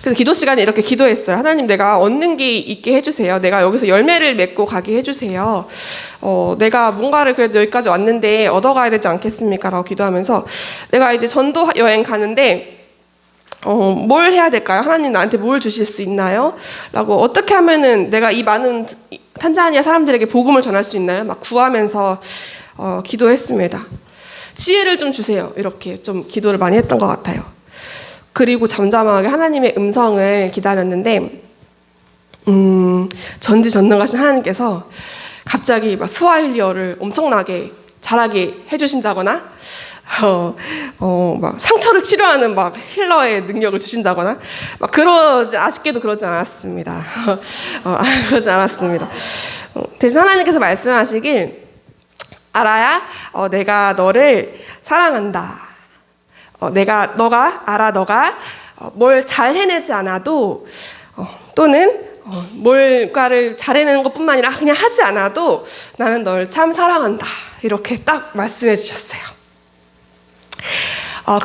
그래서 기도 시간에 이렇게 기도했어요. 하나님, 내가 얻는 게 있게 해주세요. 내가 여기서 열매를 맺고 가게 해주세요. 내가 뭔가를 그래도 여기까지 왔는데 얻어가야 되지 않겠습니까? 라고 기도하면서 내가 이제 전도 여행 가는데 뭘 해야 될까요? 하나님 나한테 뭘 주실 수 있나요? 라고 어떻게 하면은 내가 이 많은 탄자니아 사람들에게 복음을 전할 수 있나요? 막 구하면서 기도했습니다. 지혜를 좀 주세요. 이렇게 좀 기도를 많이 했던 것 같아요. 그리고 잠잠하게 하나님의 음성을 기다렸는데 전지전능하신 하나님께서 갑자기 막 스와힐리어를 엄청나게 잘하게 해주신다거나 막 상처를 치료하는 막 힐러의 능력을 주신다거나 막 아쉽게도 그러지 않았습니다. 그러지 않았습니다. 대신 하나님께서 말씀하시길 알아야 내가 너를 사랑한다. 너가 뭘 잘 해내지 않아도 또는 뭘가를 잘 해내는 것뿐만 아니라 그냥 하지 않아도 나는 널 참 사랑한다. 이렇게 딱 말씀해 주셨어요.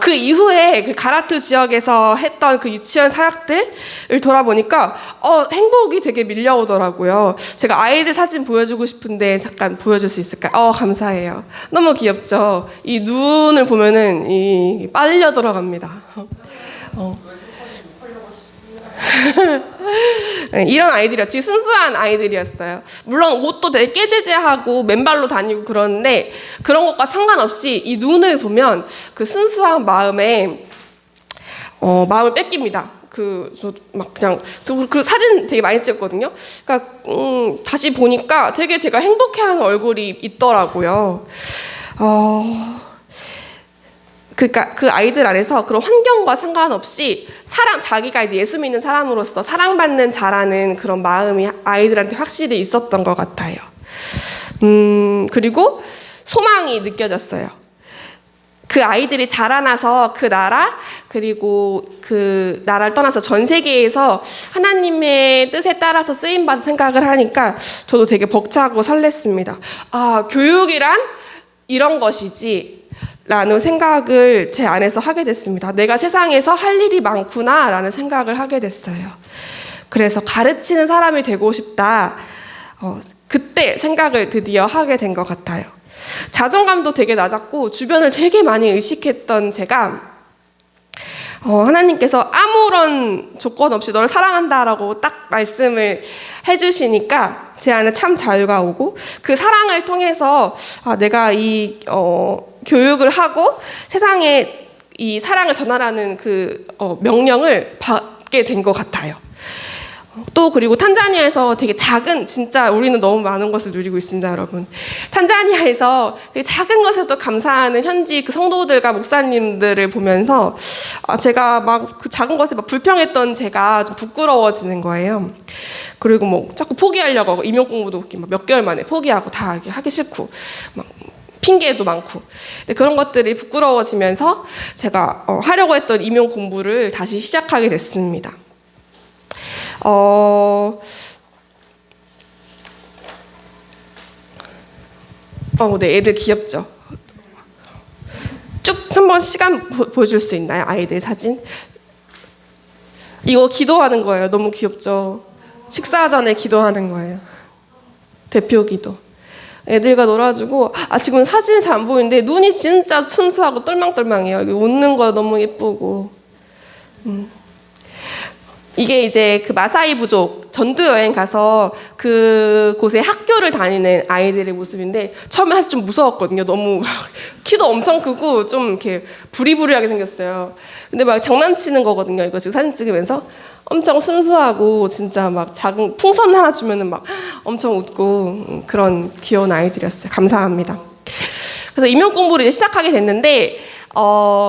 그 이후에 그 가라투 지역에서 했던 그 유치원 사역들을 돌아보니까 행복이 되게 밀려오더라고요. 제가 아이들 사진 보여주고 싶은데 잠깐 보여줄 수 있을까요? 감사해요. 너무 귀엽죠? 이 눈을 보면은 빨려 들어갑니다. 이런 아이들이었지. 순수한 아이들이었어요. 물론 옷도 되게 깨제제하고 맨발로 다니고 그러는데 그런 것과 상관없이 이 눈을 보면 그 순수한 마음에 마음을 뺏깁니다. 그 사진 되게 많이 찍었거든요. 그러니까 다시 보니까 되게 제가 행복해하는 얼굴이 있더라고요. 그러니까 그 아이들 안에서 그런 환경과 상관없이 자기가 이제 예수 믿는 사람으로서 사랑받는 자라는 그런 마음이 아이들한테 확실히 있었던 것 같아요. 그리고 소망이 느껴졌어요. 그 아이들이 자라나서 그 나라 그리고 그 나라를 떠나서 전 세계에서 하나님의 뜻에 따라서 쓰임받은 생각을 하니까 저도 되게 벅차고 설렜습니다. 교육이란 이런 것이지 라는 생각을 제 안에서 하게 됐습니다. 내가 세상에서 할 일이 많구나 라는 생각을 하게 됐어요. 그래서 가르치는 사람이 되고 싶다. 그때 생각을 드디어 하게 된 것 같아요. 자존감도 되게 낮았고 주변을 되게 많이 의식했던 제가 하나님께서 아무런 조건 없이 너를 사랑한다라고 딱 말씀을 해주시니까 제 안에 참 자유가 오고 그 사랑을 통해서 내가 이 교육을 하고 세상에 이 사랑을 전하라는 그 명령을 받게 된 것 같아요. 또 그리고 탄자니아에서 되게 작은 진짜 우리는 너무 많은 것을 누리고 있습니다, 여러분. 탄자니아에서 되게 작은 것에도 감사하는 현지 그 성도들과 목사님들을 보면서 제가 막 그 작은 것에 막 불평했던 제가 좀 부끄러워지는 거예요. 그리고 뭐 자꾸 포기하려고 하고 임용 공부도 몇 개월 만에 포기하고 다 하기 싫고 막 핑계도 많고 그런 것들이 부끄러워지면서 제가 하려고 했던 임용 공부를 다시 시작하게 됐습니다. 네, 애들 귀엽죠? 쭉 한번 시간 보여줄 수 있나요? 아이들 사진? 이거 기도하는 거예요. 너무 귀엽죠? 식사 전에 기도하는 거예요. 대표 기도. 애들과 놀아주고 지금 사진이 잘 안 보이는데 눈이 진짜 순수하고 똘망똘망해요. 웃는 거 너무 예쁘고 이게 이제 그 마사이 부족 전도 여행 가서 그곳에 학교를 다니는 아이들의 모습인데 처음에 사실 좀 무서웠거든요. 너무 키도 엄청 크고 좀 이렇게 부리부리하게 생겼어요. 근데 막 장난치는 거거든요. 이거 지금 사진 찍으면서 엄청 순수하고 진짜 막 작은 풍선 하나 주면은 막 엄청 웃고 그런 귀여운 아이들이었어요. 감사합니다. 그래서 임용 공부를 이제 시작하게 됐는데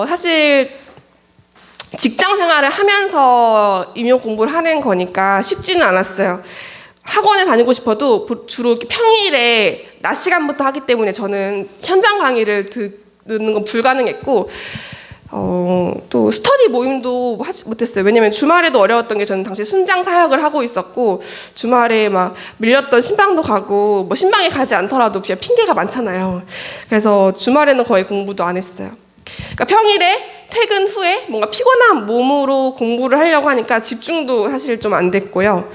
사실 직장 생활을 하면서 임용 공부를 하는 거니까 쉽지는 않았어요. 학원에 다니고 싶어도 주로 평일에 낮 시간부터 하기 때문에 저는 현장 강의를 듣는 건 불가능했고 또 스터디 모임도 하지 못했어요. 왜냐면 주말에도 어려웠던 게 저는 당시 순장 사역을 하고 있었고 주말에 막 밀렸던 신방도 가고 뭐 신방에 가지 않더라도 그냥 핑계가 많잖아요. 그래서 주말에는 거의 공부도 안 했어요. 그러니까 평일에 퇴근 후에 뭔가 피곤한 몸으로 공부를 하려고 하니까 집중도 사실 좀 안 됐고요.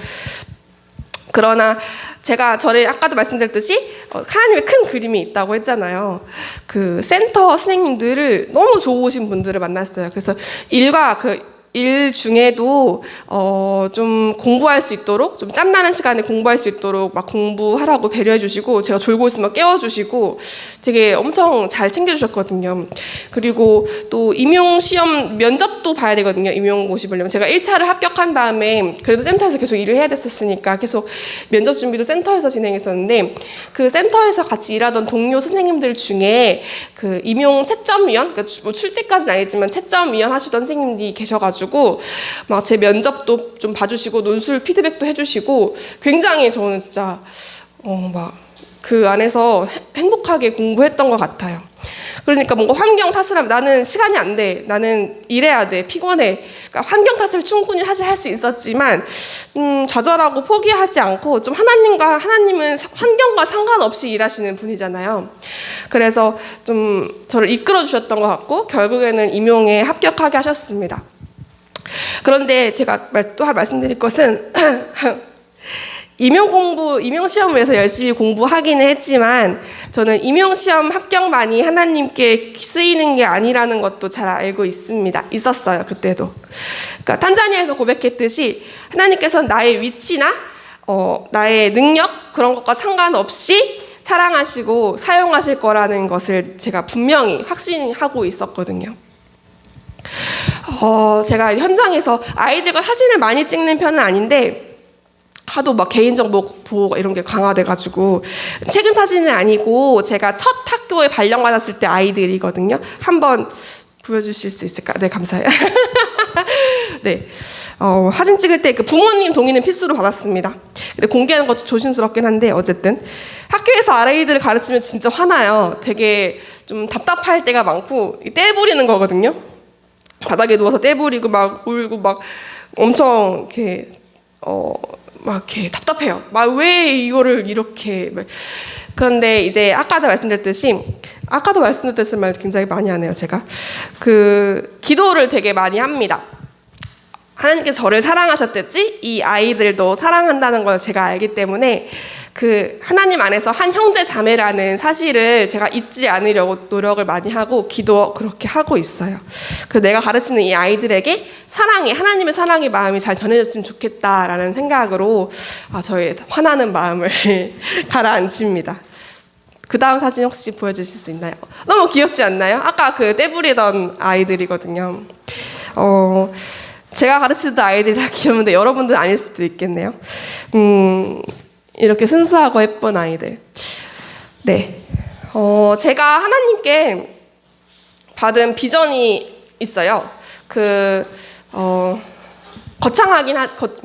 그러나 제가 아까도 말씀드렸듯이 하나님의 큰 그림이 있다고 했잖아요. 그 센터 선생님들을 너무 좋으신 분들을 만났어요. 그래서 일과 그 일 중에도 좀 공부할 수 있도록 좀 짬나는 시간에 공부할 수 있도록 막 공부하라고 배려해 주시고 제가 졸고 있으면 깨워 주시고 되게 엄청 잘 챙겨 주셨거든요. 그리고 또 임용 시험 면접도 봐야 되거든요. 임용고시 보려면 제가 1차를 합격한 다음에 그래도 센터에서 계속 일을 해야 됐었으니까 계속 면접 준비도 센터에서 진행했었는데 그 센터에서 같이 일하던 동료 선생님들 중에 그 임용 채점위원, 그러니까 뭐 출제까지는 아니지만 채점위원 하시던 선생님들이 계셔가지고 막 제 면접도 좀 봐주시고 논술 피드백도 해주시고 굉장히 저는 진짜 막 그 안에서 행복하게 공부했던 것 같아요. 그러니까 뭔가 환경 탓을 하면 나는 시간이 안 돼, 나는 일해야 돼, 피곤해. 그러니까 환경 탓을 충분히 사실 할 수 있었지만 좌절하고 포기하지 않고 좀 하나님은 환경과 상관없이 일하시는 분이잖아요. 그래서 좀 저를 이끌어 주셨던 것 같고 결국에는 임용에 합격하게 하셨습니다. 그런데 제가 또 말씀드릴 것은 임용 시험을 위해서 열심히 공부하기는 했지만 저는 임용 시험 합격만이 하나님께 쓰이는 게 아니라는 것도 잘 알고 있었어요. 그때도. 그러니까 탄자니아에서 고백했듯이 하나님께서는 나의 위치나 나의 능력 그런 것과 상관없이 사랑하시고 사용하실 거라는 것을 제가 분명히 확신하고 있었거든요. 제가 현장에서 아이들과 사진을 많이 찍는 편은 아닌데 하도 막 개인정보 보호가 이런 게 강화돼가지고 최근 사진은 아니고 제가 첫 학교에 발령받았을 때 아이들이거든요. 한번 보여주실 수 있을까? 네, 감사해요. 네, 사진 찍을 때 그 부모님 동의는 필수로 받았습니다. 근데 공개하는 것도 조심스럽긴 한데 어쨌든 학교에서 아이들을 가르치면 진짜 화나요. 되게 좀 답답할 때가 많고 떼 부리는 거거든요. 바닥에 누워서 떼 부리고 막 울고 막 엄청 이렇게 막 이렇게 답답해요. 막 왜 이거를 이렇게. 그런데 이제 아까도 말씀드렸듯이 말 굉장히 많이 하네요. 제가 그 기도를 되게 많이 합니다. 하나님께서 저를 사랑하셨듯이 이 아이들도 사랑한다는 걸 제가 알기 때문에 그 하나님 안에서 한 형제 자매라는 사실을 제가 잊지 않으려고 노력을 많이 하고 기도 그렇게 하고 있어요. 그래서 내가 가르치는 이 아이들에게 하나님의 사랑의 마음이 잘 전해졌으면 좋겠다라는 생각으로 저의 화나는 마음을 가라앉힙니다. 그 다음 사진 혹시 보여주실 수 있나요? 너무 귀엽지 않나요? 아까 그 떼부리던 아이들이거든요. 제가 가르치던 아이들이 다 귀여운데 여러분들은 아닐 수도 있겠네요. 이렇게 순수하고 예쁜 아이들. 네. 제가 하나님께 받은 비전이 있어요.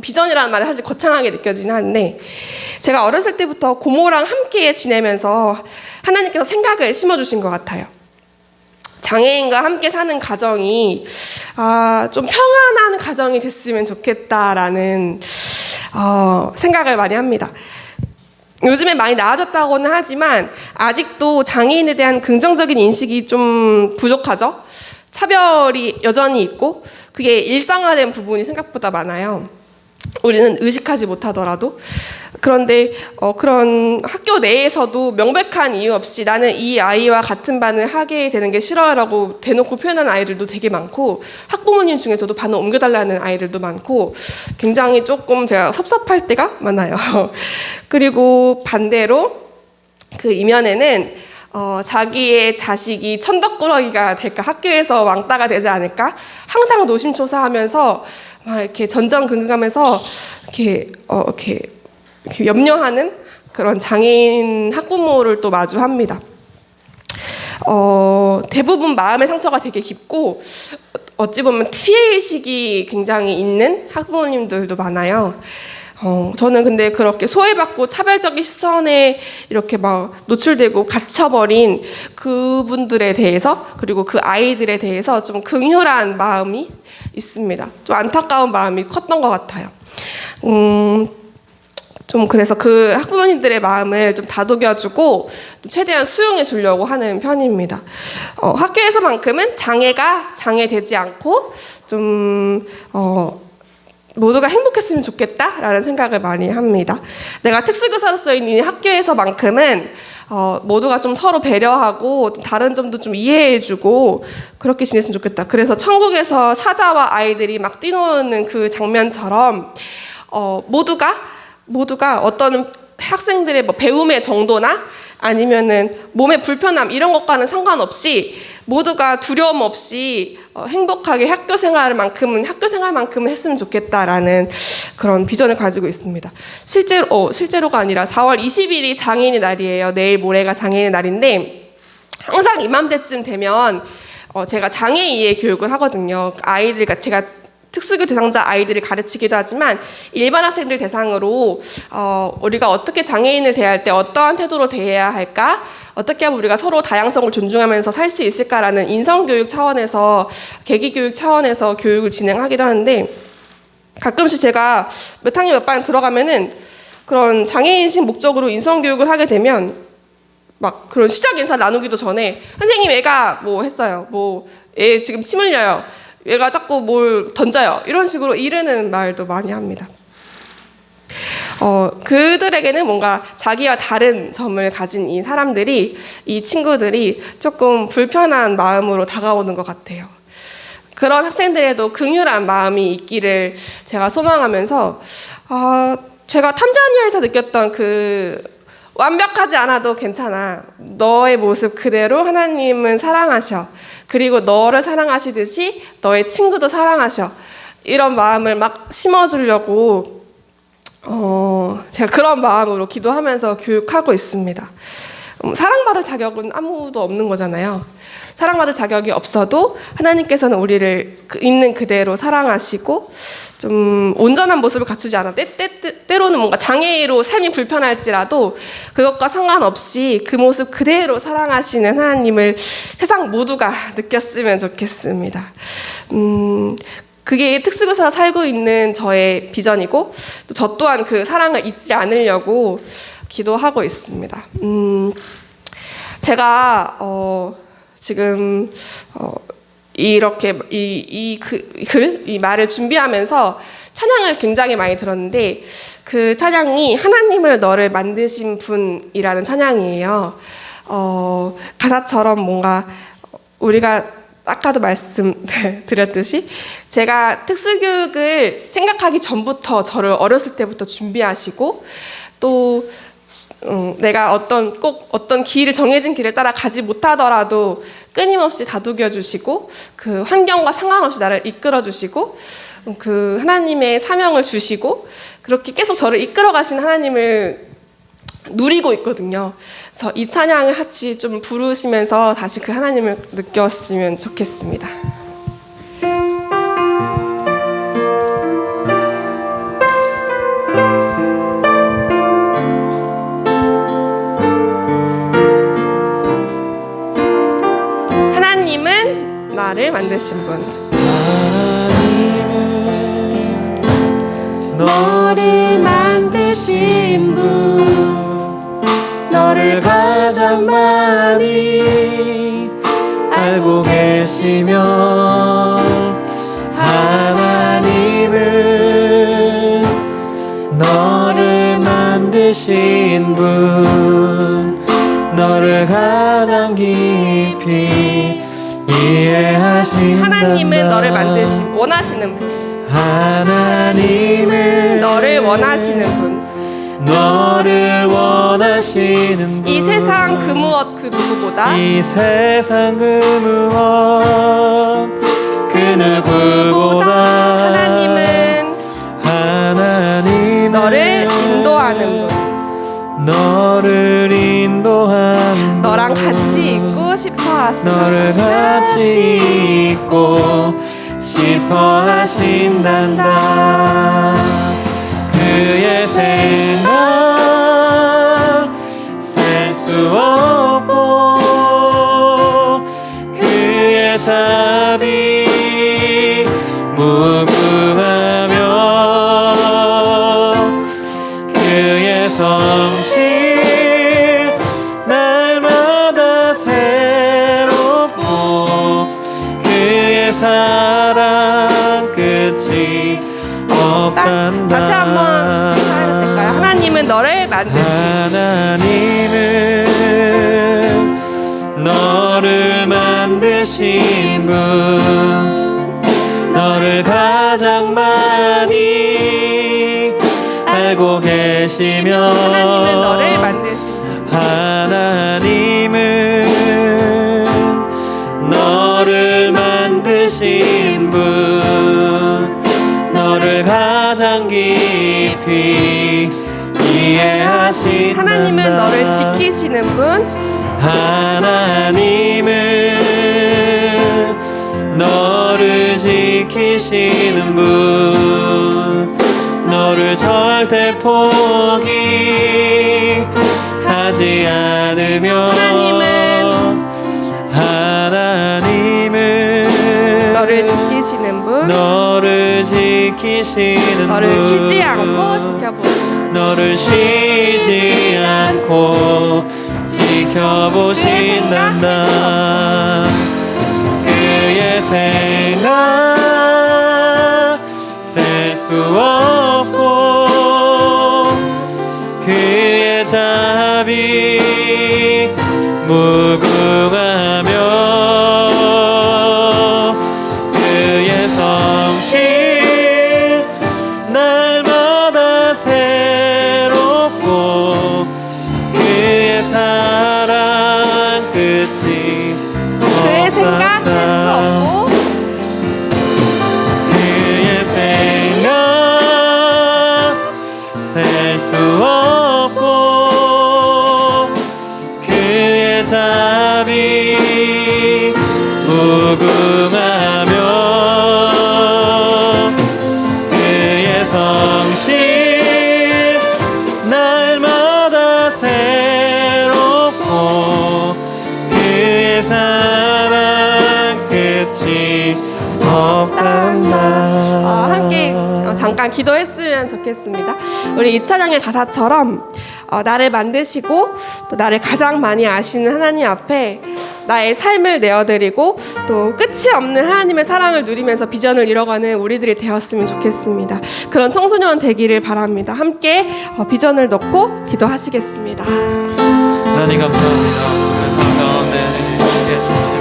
비전이라는 말이 사실 거창하게 느껴지긴 하는데, 제가 어렸을 때부터 고모랑 함께 지내면서 하나님께서 생각을 심어주신 것 같아요. 장애인과 함께 사는 가정이 좀 평안한 가정이 됐으면 좋겠다라는 생각을 많이 합니다. 요즘에 많이 나아졌다고는 하지만 아직도 장애인에 대한 긍정적인 인식이 좀 부족하죠. 차별이 여전히 있고 그게 일상화된 부분이 생각보다 많아요. 우리는 의식하지 못하더라도. 그런데 그런 학교 내에서도 명백한 이유 없이 나는 이 아이와 같은 반을 하게 되는 게 싫어요라고 대놓고 표현하는 아이들도 되게 많고, 학부모님 중에서도 반을 옮겨달라는 아이들도 많고, 굉장히 조금 제가 섭섭할 때가 많아요. 그리고 반대로 그 이면에는 자기의 자식이 천덕꾸러기가 될까, 학교에서 왕따가 되지 않을까, 항상 노심초사하면서 막 이렇게 전전긍긍하면서 이렇게 염려하는 그런 장애인 학부모를 또 마주합니다. 대부분 마음의 상처가 되게 깊고 어찌 보면 피해의식이 굉장히 있는 학부모님들도 많아요. 저는 근데 그렇게 소외받고 차별적인 시선에 이렇게 막 노출되고 갇혀버린 그분들에 대해서, 그리고 그 아이들에 대해서 좀 긍휼한 마음이 있습니다. 좀 안타까운 마음이 컸던 것 같아요. 좀 그래서 그 학부모님들의 마음을 좀 다독여주고 최대한 수용해 주려고 하는 편입니다. 학교에서만큼은 장애가 장애되지 않고 좀 모두가 행복했으면 좋겠다라는 생각을 많이 합니다. 내가 특수교사로서인 이 학교에서만큼은 모두가 좀 서로 배려하고 다른 점도 좀 이해해주고 그렇게 지냈으면 좋겠다. 그래서 천국에서 사자와 아이들이 막 뛰노는 그 장면처럼 모두가 어떤 학생들의 뭐 배움의 정도나 아니면은 몸의 불편함 이런 것과는 상관없이 모두가 두려움 없이 행복하게 학교 생활만큼은 했으면 좋겠다라는 그런 비전을 가지고 있습니다. 실제로가 아니라 4월 20일이 장애인의 날이에요. 내일 모레가 장애인의 날인데 항상 이맘때쯤 되면 제가 장애 이해 교육을 하거든요. 제가 특수교 대상자 아이들을 가르치기도 하지만 일반 학생들 대상으로 우리가 어떻게 장애인을 대할 때 어떠한 태도로 대해야 할까? 어떻게 하면 우리가 서로 다양성을 존중하면서 살 수 있을까라는 인성교육 차원에서 계기교육 차원에서 교육을 진행하기도 하는데 가끔씩 제가 몇 학년 몇 반 들어가면은 그런 장애인식 목적으로 인성교육을 하게 되면 막 그런 시작 인사를 나누기도 전에 선생님 애가 뭐 했어요. 뭐 애 지금 침 흘려요. 얘가 자꾸 뭘 던져요. 이런 식으로 이르는 말도 많이 합니다. 그들에게는 뭔가 자기와 다른 점을 가진 이 친구들이 조금 불편한 마음으로 다가오는 것 같아요. 그런 학생들에도 긍휼한 마음이 있기를 제가 소망하면서 제가 탄자니아에서 느꼈던 그 완벽하지 않아도 괜찮아. 너의 모습 그대로 하나님은 사랑하셔. 그리고 너를 사랑하시듯이 너의 친구도 사랑하셔. 이런 마음을 막 심어주려고 제가 그런 마음으로 기도하면서 교육하고 있습니다. 사랑받을 자격은 아무도 없는 거잖아요. 사랑받을 자격이 없어도 하나님께서는 우리를 있는 그대로 사랑하시고 좀 온전한 모습을 갖추지 않아 때로는 뭔가 장애로 삶이 불편할지라도 그것과 상관없이 그 모습 그대로 사랑하시는 하나님을 세상 모두가 느꼈으면 좋겠습니다. 그게 특수교사로 살고 있는 저의 비전이고 또 저 또한 그 사랑을 잊지 않으려고 기도하고 있습니다. 제가 지금 이렇게 이 말을 준비하면서 찬양을 굉장히 많이 들었는데 그 찬양이 하나님을 너를 만드신 분이라는 찬양이에요. 가사처럼 뭔가 우리가 아까도 말씀드렸듯이 제가 특수교육을 생각하기 전부터 저를 어렸을 때부터 준비하시고 또 내가 어떤 정해진 길을 따라 가지 못하더라도 끊임없이 다독여 주시고 그 환경과 상관없이 나를 이끌어 주시고 그 하나님의 사명을 주시고 그렇게 계속 저를 이끌어 가신 하나님을 누리고 있거든요. 그래서 이 찬양을 같이 좀 부르시면서 다시 그 하나님을 느꼈으면 좋겠습니다. 하나님은 나를 만드신 분. 하나님은 너를 만드신 분 너를 가장 많이 알고 계시며 하나님은 너를 만드신 분 너를 가장 깊이 이해하신다. 하나님은 너를 원하시는 분. 하나님은 너를 원하시는 분. 너를 원하시는 분 이 세상 그 무엇 그 누구보다 이 세상 그 무엇 그 누구보다 하나님은 너를 인도하는 분. 너를 인도하는 너랑 같이 있고 싶어 하신다. 너를 같이 있고 싶어 하신단다. 그의 생각 셀 수 없고 그의 자비 무궁하며 그의 성실 날마다 새롭고 그의 사랑 끝이 없단다. 다시 한번 인사해도 될까요? 하나님은 너를 만드신 하나님은 너를 만드신 분, 너를 가장 많이 알고 계시며, 하나님은 너를 만드신 분. 하나님은 너를 만드신 분, 너를 가장 깊이 이해하신다. 하나님은 너를 지키시는 분. 하나님은 너를 지키시는 분, 너를 절대 포기하지 않으며, 하나님은 너를 지키시는 분. 너를 지키시는 너를 분, 쉬지 않고 지켜보시는 너를 쉬지 않고 지켜보신단다. 그의 생각 셀 수 없고, 그의 자비 무궁하며, 그의 성실 날마다 새롭고, 그의 사랑 끝이 그의 생각 셀 수 없고, 그의 생각 셀 수 없고, 그의 자비 무궁하며, 그의 성실 날마다 새롭고, 그의 사랑 끝이 없단다. 함께 잠깐 기도했으면 좋겠습니다. 우리 이 찬양의 가사처럼 나를 만드시고 또 나를 가장 많이 아시는 하나님 앞에 나의 삶을 내어드리고 또 끝이 없는 하나님의 사랑을 누리면서 비전을 이뤄가는 우리들이 되었으면 좋겠습니다. 그런 청소년 되기를 바랍니다. 함께 비전을 넣고 기도하시겠습니다. 하나님 감사합니다. 오늘 삶 가운데 함께 주님을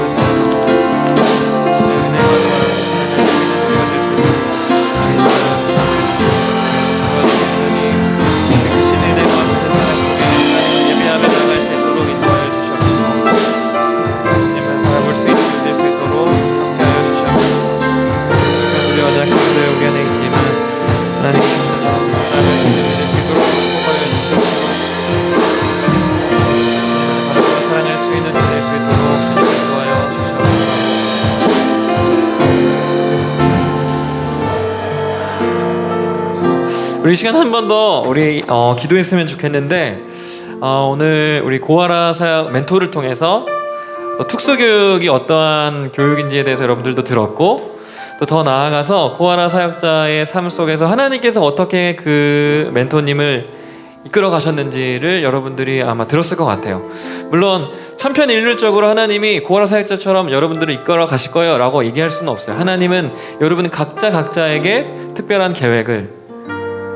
우리 이 시간 한 번 더 우리 기도했으면 좋겠는데, 오늘 우리 고아라 사역 멘토를 통해서 특수교육이 어떠한 교육인지에 대해서 여러분들도 들었고, 또 더 나아가서 고아라 사역자의 삶 속에서 하나님께서 어떻게 그 멘토님을 이끌어 가셨는지를 여러분들이 아마 들었을 것 같아요. 물론 천편일률적으로 하나님이 고아라 사역자처럼 여러분들을 이끌어 가실 거예요 라고 얘기할 수는 없어요. 하나님은 여러분 각자에게 특별한 계획을,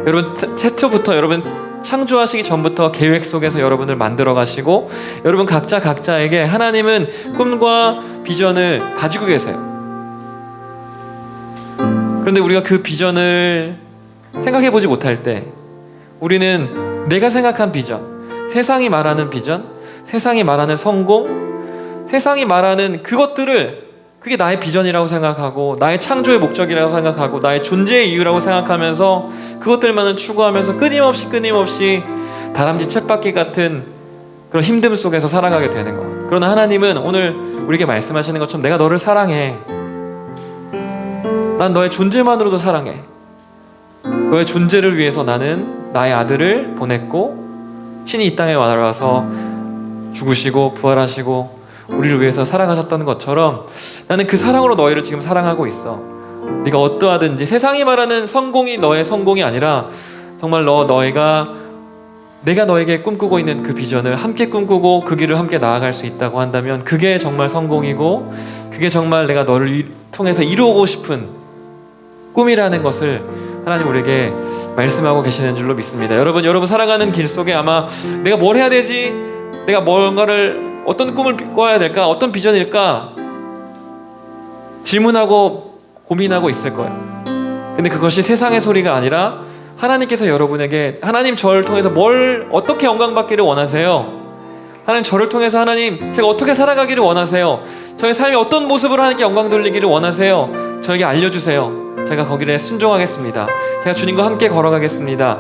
여러분 최초부터 여러분 창조하시기 전부터 계획 속에서 여러분을 만들어 가시고, 여러분 각자에게 하나님은 꿈과 비전을 가지고 계세요. 그런데 우리가 그 비전을 생각해 보지 못할 때, 우리는 내가 생각한 비전, 세상이 말하는 비전, 세상이 말하는 성공, 세상이 말하는 그것들을 그게 나의 비전이라고 생각하고, 나의 창조의 목적이라고 생각하고, 나의 존재의 이유라고 생각하면서 그것들만을 추구하면서 끊임없이 다람쥐 쳇바퀴 같은 그런 힘듦 속에서 살아가게 되는 것. 그러나 하나님은 오늘 우리에게 말씀하시는 것처럼 내가 너를 사랑해. 난 너의 존재만으로도 사랑해. 너의 존재를 위해서 나는 나의 아들을 보냈고, 친히 이 땅에 와서 죽으시고 부활하시고 우리를 위해서 살아가셨던 것처럼 나는 그 사랑으로 너희를 지금 사랑하고 있어. 네가 어떠하든지 세상이 말하는 성공이 너의 성공이 아니라 정말 너희가 내가 너에게 꿈꾸고 있는 그 비전을 함께 꿈꾸고 그 길을 함께 나아갈 수 있다고 한다면 그게 정말 성공이고, 그게 정말 내가 너를 통해서 이루고 싶은 꿈이라는 것을 하나님 우리에게 말씀하고 계시는 줄로 믿습니다. 여러분 살아가는 길 속에 아마 내가 뭘 해야 되지? 내가 뭔가를 어떤 꿈을 꿔야 될까? 어떤 비전일까? 질문하고 고민하고 있을 거예요. 근데 그것이 세상의 소리가 아니라 하나님께서 여러분에게 하나님 저를 통해서 뭘 어떻게 영광 받기를 원하세요? 하나님 저를 통해서 하나님 제가 어떻게 살아가기를 원하세요? 저의 삶이 어떤 모습으로 하나님께 영광 돌리기를 원하세요? 저에게 알려주세요. 제가 거기에 순종하겠습니다. 제가 주님과 함께 걸어가겠습니다.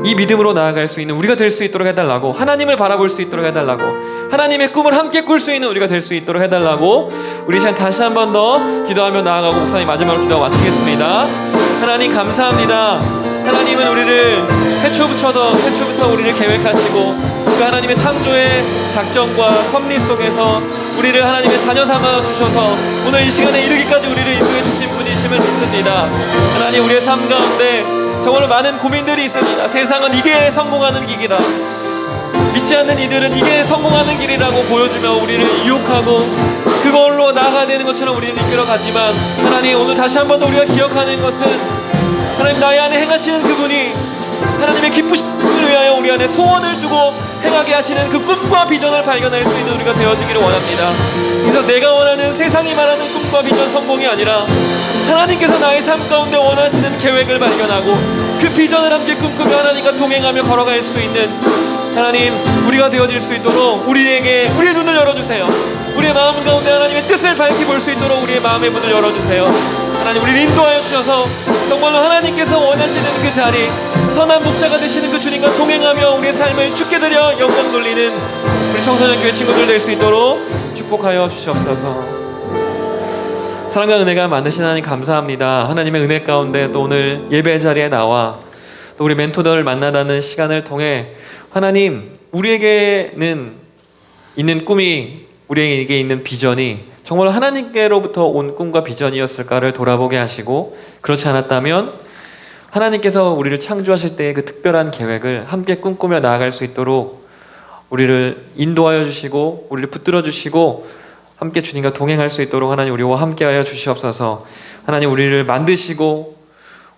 이 믿음으로 나아갈 수 있는 우리가 될 수 있도록 해달라고, 하나님을 바라볼 수 있도록 해달라고, 하나님의 꿈을 함께 꿀 수 있는 우리가 될 수 있도록 해달라고 우리 시간 다시 한 번 더 기도하며 나아가고 목사님 마지막으로 기도하고 마치겠습니다. 하나님 감사합니다. 하나님은 우리를 태초부터 우리를 계획하시고 그 하나님의 창조의 작정과 섭리 속에서 우리를 하나님의 자녀 삼아 주셔서 오늘 이 시간에 이르기까지 우리를 인도해 주신 분이심을 믿습니다. 하나님 우리의 삶 가운데 정말로 많은 고민들이 있습니다. 세상은 이게 성공하는 길이라, 믿지 않는 이들은 이게 성공하는 길이라고 보여주며 우리를 유혹하고 그걸로 나아가야 되는 것처럼 우리를 이끌어가지만 하나님 오늘 다시 한 번 더 우리가 기억하는 것은 하나님 나의 안에 행하시는 그분이 하나님의 기쁘심을 위하여 우리 안에 소원을 두고 행하게 하시는 그 꿈과 비전을 발견할 수 있는 우리가 되어지기를 원합니다. 그래서 내가 원하는 세상이 말하는 꿈과 비전 성공이 아니라 하나님께서 나의 삶 가운데 원하시는 계획을 발견하고 그 비전을 함께 꿈꾸며 하나님과 동행하며 걸어갈 수 있는 하나님 우리가 되어질 수 있도록 우리의 눈을 열어주세요. 우리의 마음 가운데 하나님의 뜻을 밝히 볼 수 있도록 우리의 마음의 문을 열어주세요. 하나님 우리를 인도하여 주셔서 정말로 하나님께서 원하시는 그 자리, 선한 목자가 되시는 그 주님과 동행하며 우리의 삶을 주께 드려 영광 돌리는 우리 청소년교회 친구들 될 수 있도록 축복하여 주시옵소서. 사랑과 은혜가 많으신 하나님 감사합니다. 하나님의 은혜 가운데 또 오늘 예배 자리에 나와 또 우리 멘토들을 만나다는 시간을 통해 하나님 우리에게는 있는 꿈이, 우리에게 있는 비전이 정말 하나님께로부터 온 꿈과 비전이었을까를 돌아보게 하시고, 그렇지 않았다면 하나님께서 우리를 창조하실 때의 그 특별한 계획을 함께 꿈꾸며 나아갈 수 있도록 우리를 인도하여 주시고 우리를 붙들어 주시고 함께 주님과 동행할 수 있도록 하나님 우리와 함께하여 주시옵소서. 하나님 우리를 만드시고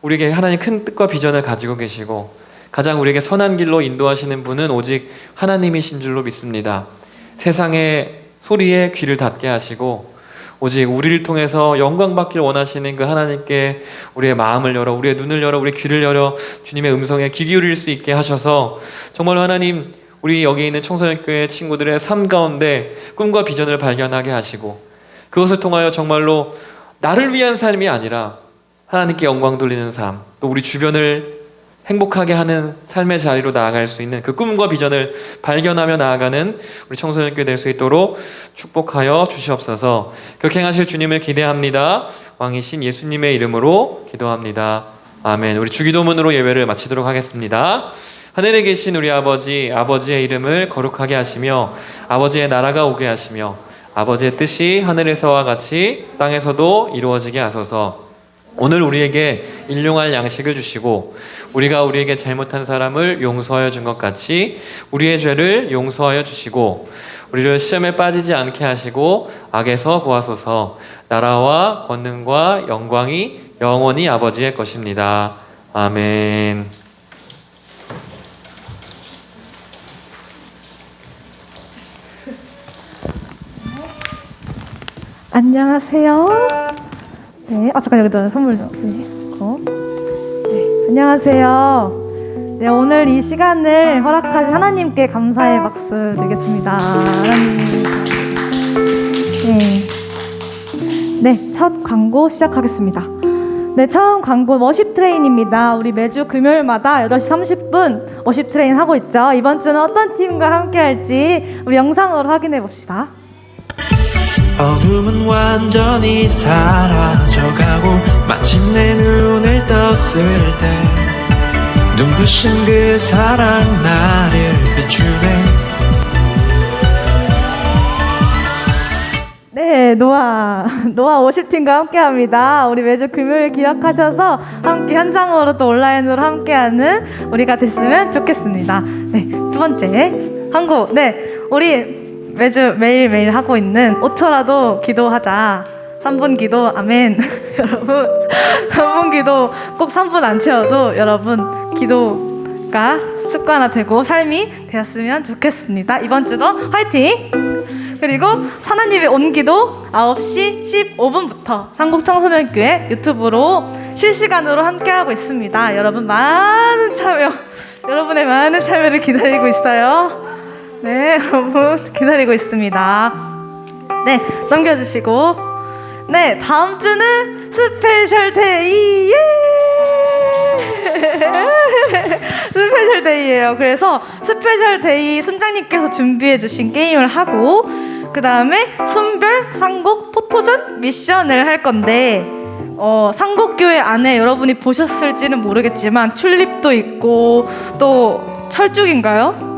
우리에게 하나님 큰 뜻과 비전을 가지고 계시고 가장 우리에게 선한 길로 인도하시는 분은 오직 하나님이신 줄로 믿습니다. 세상의 소리에 귀를 닫게 하시고 오직 우리를 통해서 영광 받길 원하시는 그 하나님께 우리의 마음을 열어, 우리의 눈을 열어, 우리의 귀를 열어 주님의 음성에 귀 기울일 수 있게 하셔서 정말로 하나님 우리 여기 있는 청소년교회 친구들의 삶 가운데 꿈과 비전을 발견하게 하시고 그것을 통하여 정말로 나를 위한 삶이 아니라 하나님께 영광 돌리는 삶, 또 우리 주변을 행복하게 하는 삶의 자리로 나아갈 수 있는 그 꿈과 비전을 발견하며 나아가는 우리 청소년교회 될 수 있도록 축복하여 주시옵소서. 그렇게 행하실 주님을 기대합니다. 왕이신 예수님의 이름으로 기도합니다. 아멘. 우리 주기도문으로 예배를 마치도록 하겠습니다. 하늘에 계신 우리 아버지, 아버지의 이름을 거룩하게 하시며 아버지의 나라가 오게 하시며 아버지의 뜻이 하늘에서와 같이 땅에서도 이루어지게 하소서. 오늘 우리에게 일용할 양식을 주시고 우리가 우리에게 잘못한 사람을 용서하여 준 것 같이 우리의 죄를 용서하여 주시고 우리를 시험에 빠지지 않게 하시고 악에서 구하소서. 나라와 권능과 영광이 영원히 아버지의 것입니다. 아멘. 안녕하세요. 네, 잠깐 여기다 선물 네, 안녕하세요. 네, 오늘 이 시간을 허락하신 하나님께 감사의 박수 드리겠습니다. 하나님. 네, 첫 광고 시작하겠습니다. 네, 처음 광고 워십 트레인입니다. 우리 매주 금요일마다 8시 30분 워십 트레인 하고 있죠. 이번 주는 어떤 팀과 함께 할지 우리 영상으로 확인해 봅시다. 어둠은 완전히 사라져가고 마침내 눈을 떴을 때 눈부신 그 사랑 나를 비추네. 네, 노아 워십팀과 함께합니다. 우리 매주 금요일 기억하셔서 함께 현장으로 또 온라인으로 함께하는 우리가 됐으면 좋겠습니다. 네, 두 번째 광고. 네, 우리 매주 매일매일 하고 있는 5초라도 기도하자. 3분 기도 아멘. 여러분 3분 기도 꼭 3분 안 채워도 여러분 기도가 습관화되고 삶이 되었으면 좋겠습니다. 이번 주도 화이팅! 그리고 하나님의 온기도 9시 15분부터 상국청소년교회 유튜브로 실시간으로 함께하고 있습니다. 여러분 많은 참여, 여러분의 많은 참여를 기다리고 있어요. 네, 여러분 기다리고 있습니다. 네, 넘겨주시고, 네, 다음 주는 스페셜 데이. 예! 스페셜 데이예요. 그래서 스페셜 데이 순장님께서 준비해 주신 게임을 하고, 그 다음에 순별 상곡 포토전 미션을 할 건데, 상곡교회 안에 여러분이 보셨을지는 모르겠지만 튤립도 있고 또 철쭉인가요?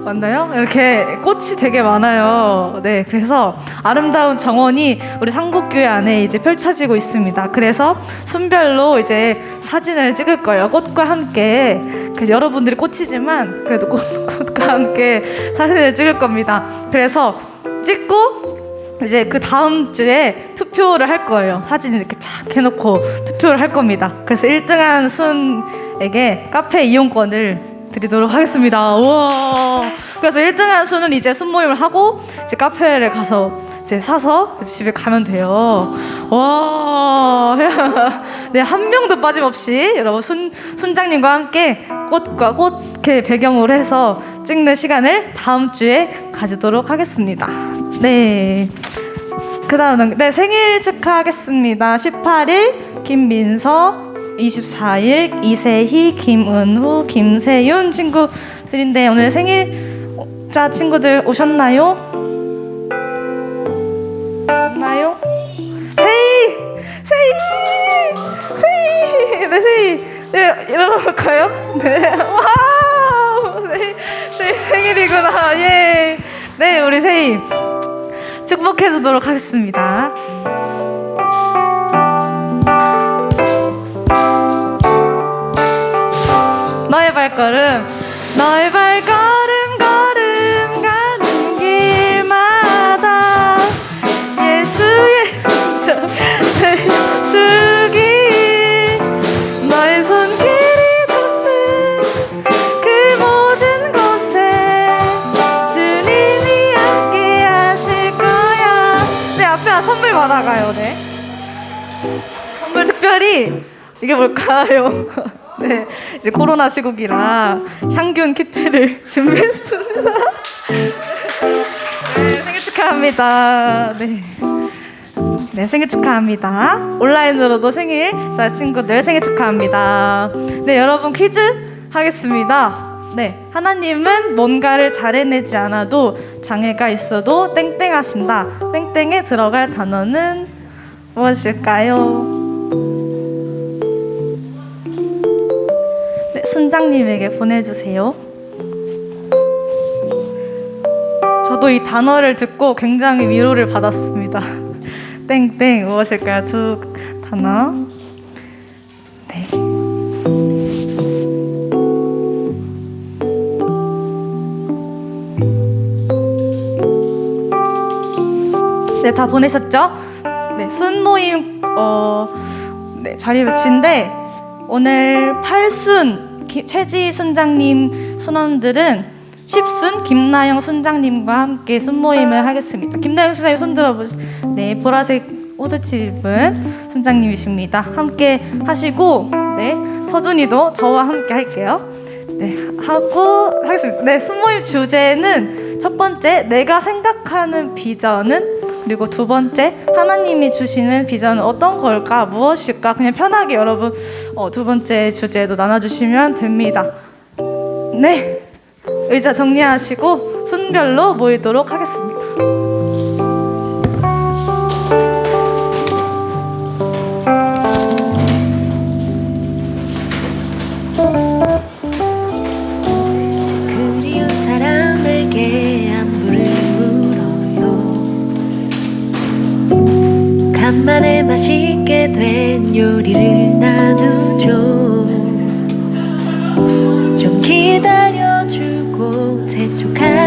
맞나요? 이렇게 꽃이 되게 많아요. 네, 그래서 아름다운 정원이 우리 상곡교회 안에 이제 펼쳐지고 있습니다. 그래서 순별로 이제 사진을 찍을 거예요. 꽃과 함께. 그래서 여러분들이 꽃이지만 그래도 꽃과 함께 사진을 찍을 겁니다. 그래서 찍고 이제 그 다음 주에 투표를 할 거예요. 사진 이렇게 착 해놓고 투표를 할 겁니다. 그래서 1등한 순에게 카페 이용권을 드리도록 하겠습니다. 우와. 그래서 1등한 순은 이제 순모임을 하고 이제 카페를 가서 이제 사서 집에 가면 돼요. 와. 네, 한 명도 빠짐없이 여러분 순장님과 함께 꽃과 꽃 이렇게 배경으로 해서 찍는 시간을 다음 주에 가지도록 하겠습니다. 네. 그 다음은 네, 생일 축하하겠습니다. 18일 김민서, 24일 이세희, 김은후, 김세윤 친구들인데 오늘 생일자 친구들 오셨나요? 없나요? 세희! 네, 세희! 네, 일어나볼까요? 네, 와우! 세희 생일이구나, 예! 네, 우리 세희 축복해주도록 하겠습니다. 너의 발걸음 걸음 가는 길마다 예수의 술길 너의 손길이 닿는 그 모든 곳에 주님이 함께 하실 거야. 네, 앞에 선물 받아가요. 네, 선물 특별히 이게 뭘까요? 네, 이제 코로나 시국이라 향균 키트를 준비했습니다. 네, 생일 축하합니다. 네. 네, 생일 축하합니다. 온라인으로도 생일자 친구들 생일 축하합니다. 네, 여러분 퀴즈 하겠습니다. 네, 하나님은 뭔가를 잘 해내지 않아도 장애가 있어도 땡땡 하신다. 땡땡에 들어갈 단어는 무엇일까요? 네, 순장님에게 보내주세요. 저도 이 단어를 듣고 굉장히 위로를 받았습니다. 땡땡 무엇일까요? 두 단어. 네. 네, 다 보내셨죠? 네, 순모임 네, 자리 배치인데 오늘 8순 최지 순장님 순원들은 10순 김나영 순장님과 함께 순모임을 하겠습니다. 김나영 순장님 손 들어보시죠. 네, 보라색 후드티 입은 순장님이십니다. 함께 하시고, 네, 서준이도 저와 함께 할게요. 네, 하고 하겠습니다. 네, 순모임 주제는 첫 번째, 내가 생각하는 비전은, 그리고 두 번째, 하나님이 주시는 비전은 어떤 걸까, 무엇일까, 그냥 편하게 여러분 두 번째 주제도 나눠주시면 됩니다. 네, 의자 정리하시고 순별로 모이도록 하겠습니다. 그리운 사람에게 안부를 물어요. 간만에 맛있게 된 요리를 놔두죠. 좀 기다려주고 재촉한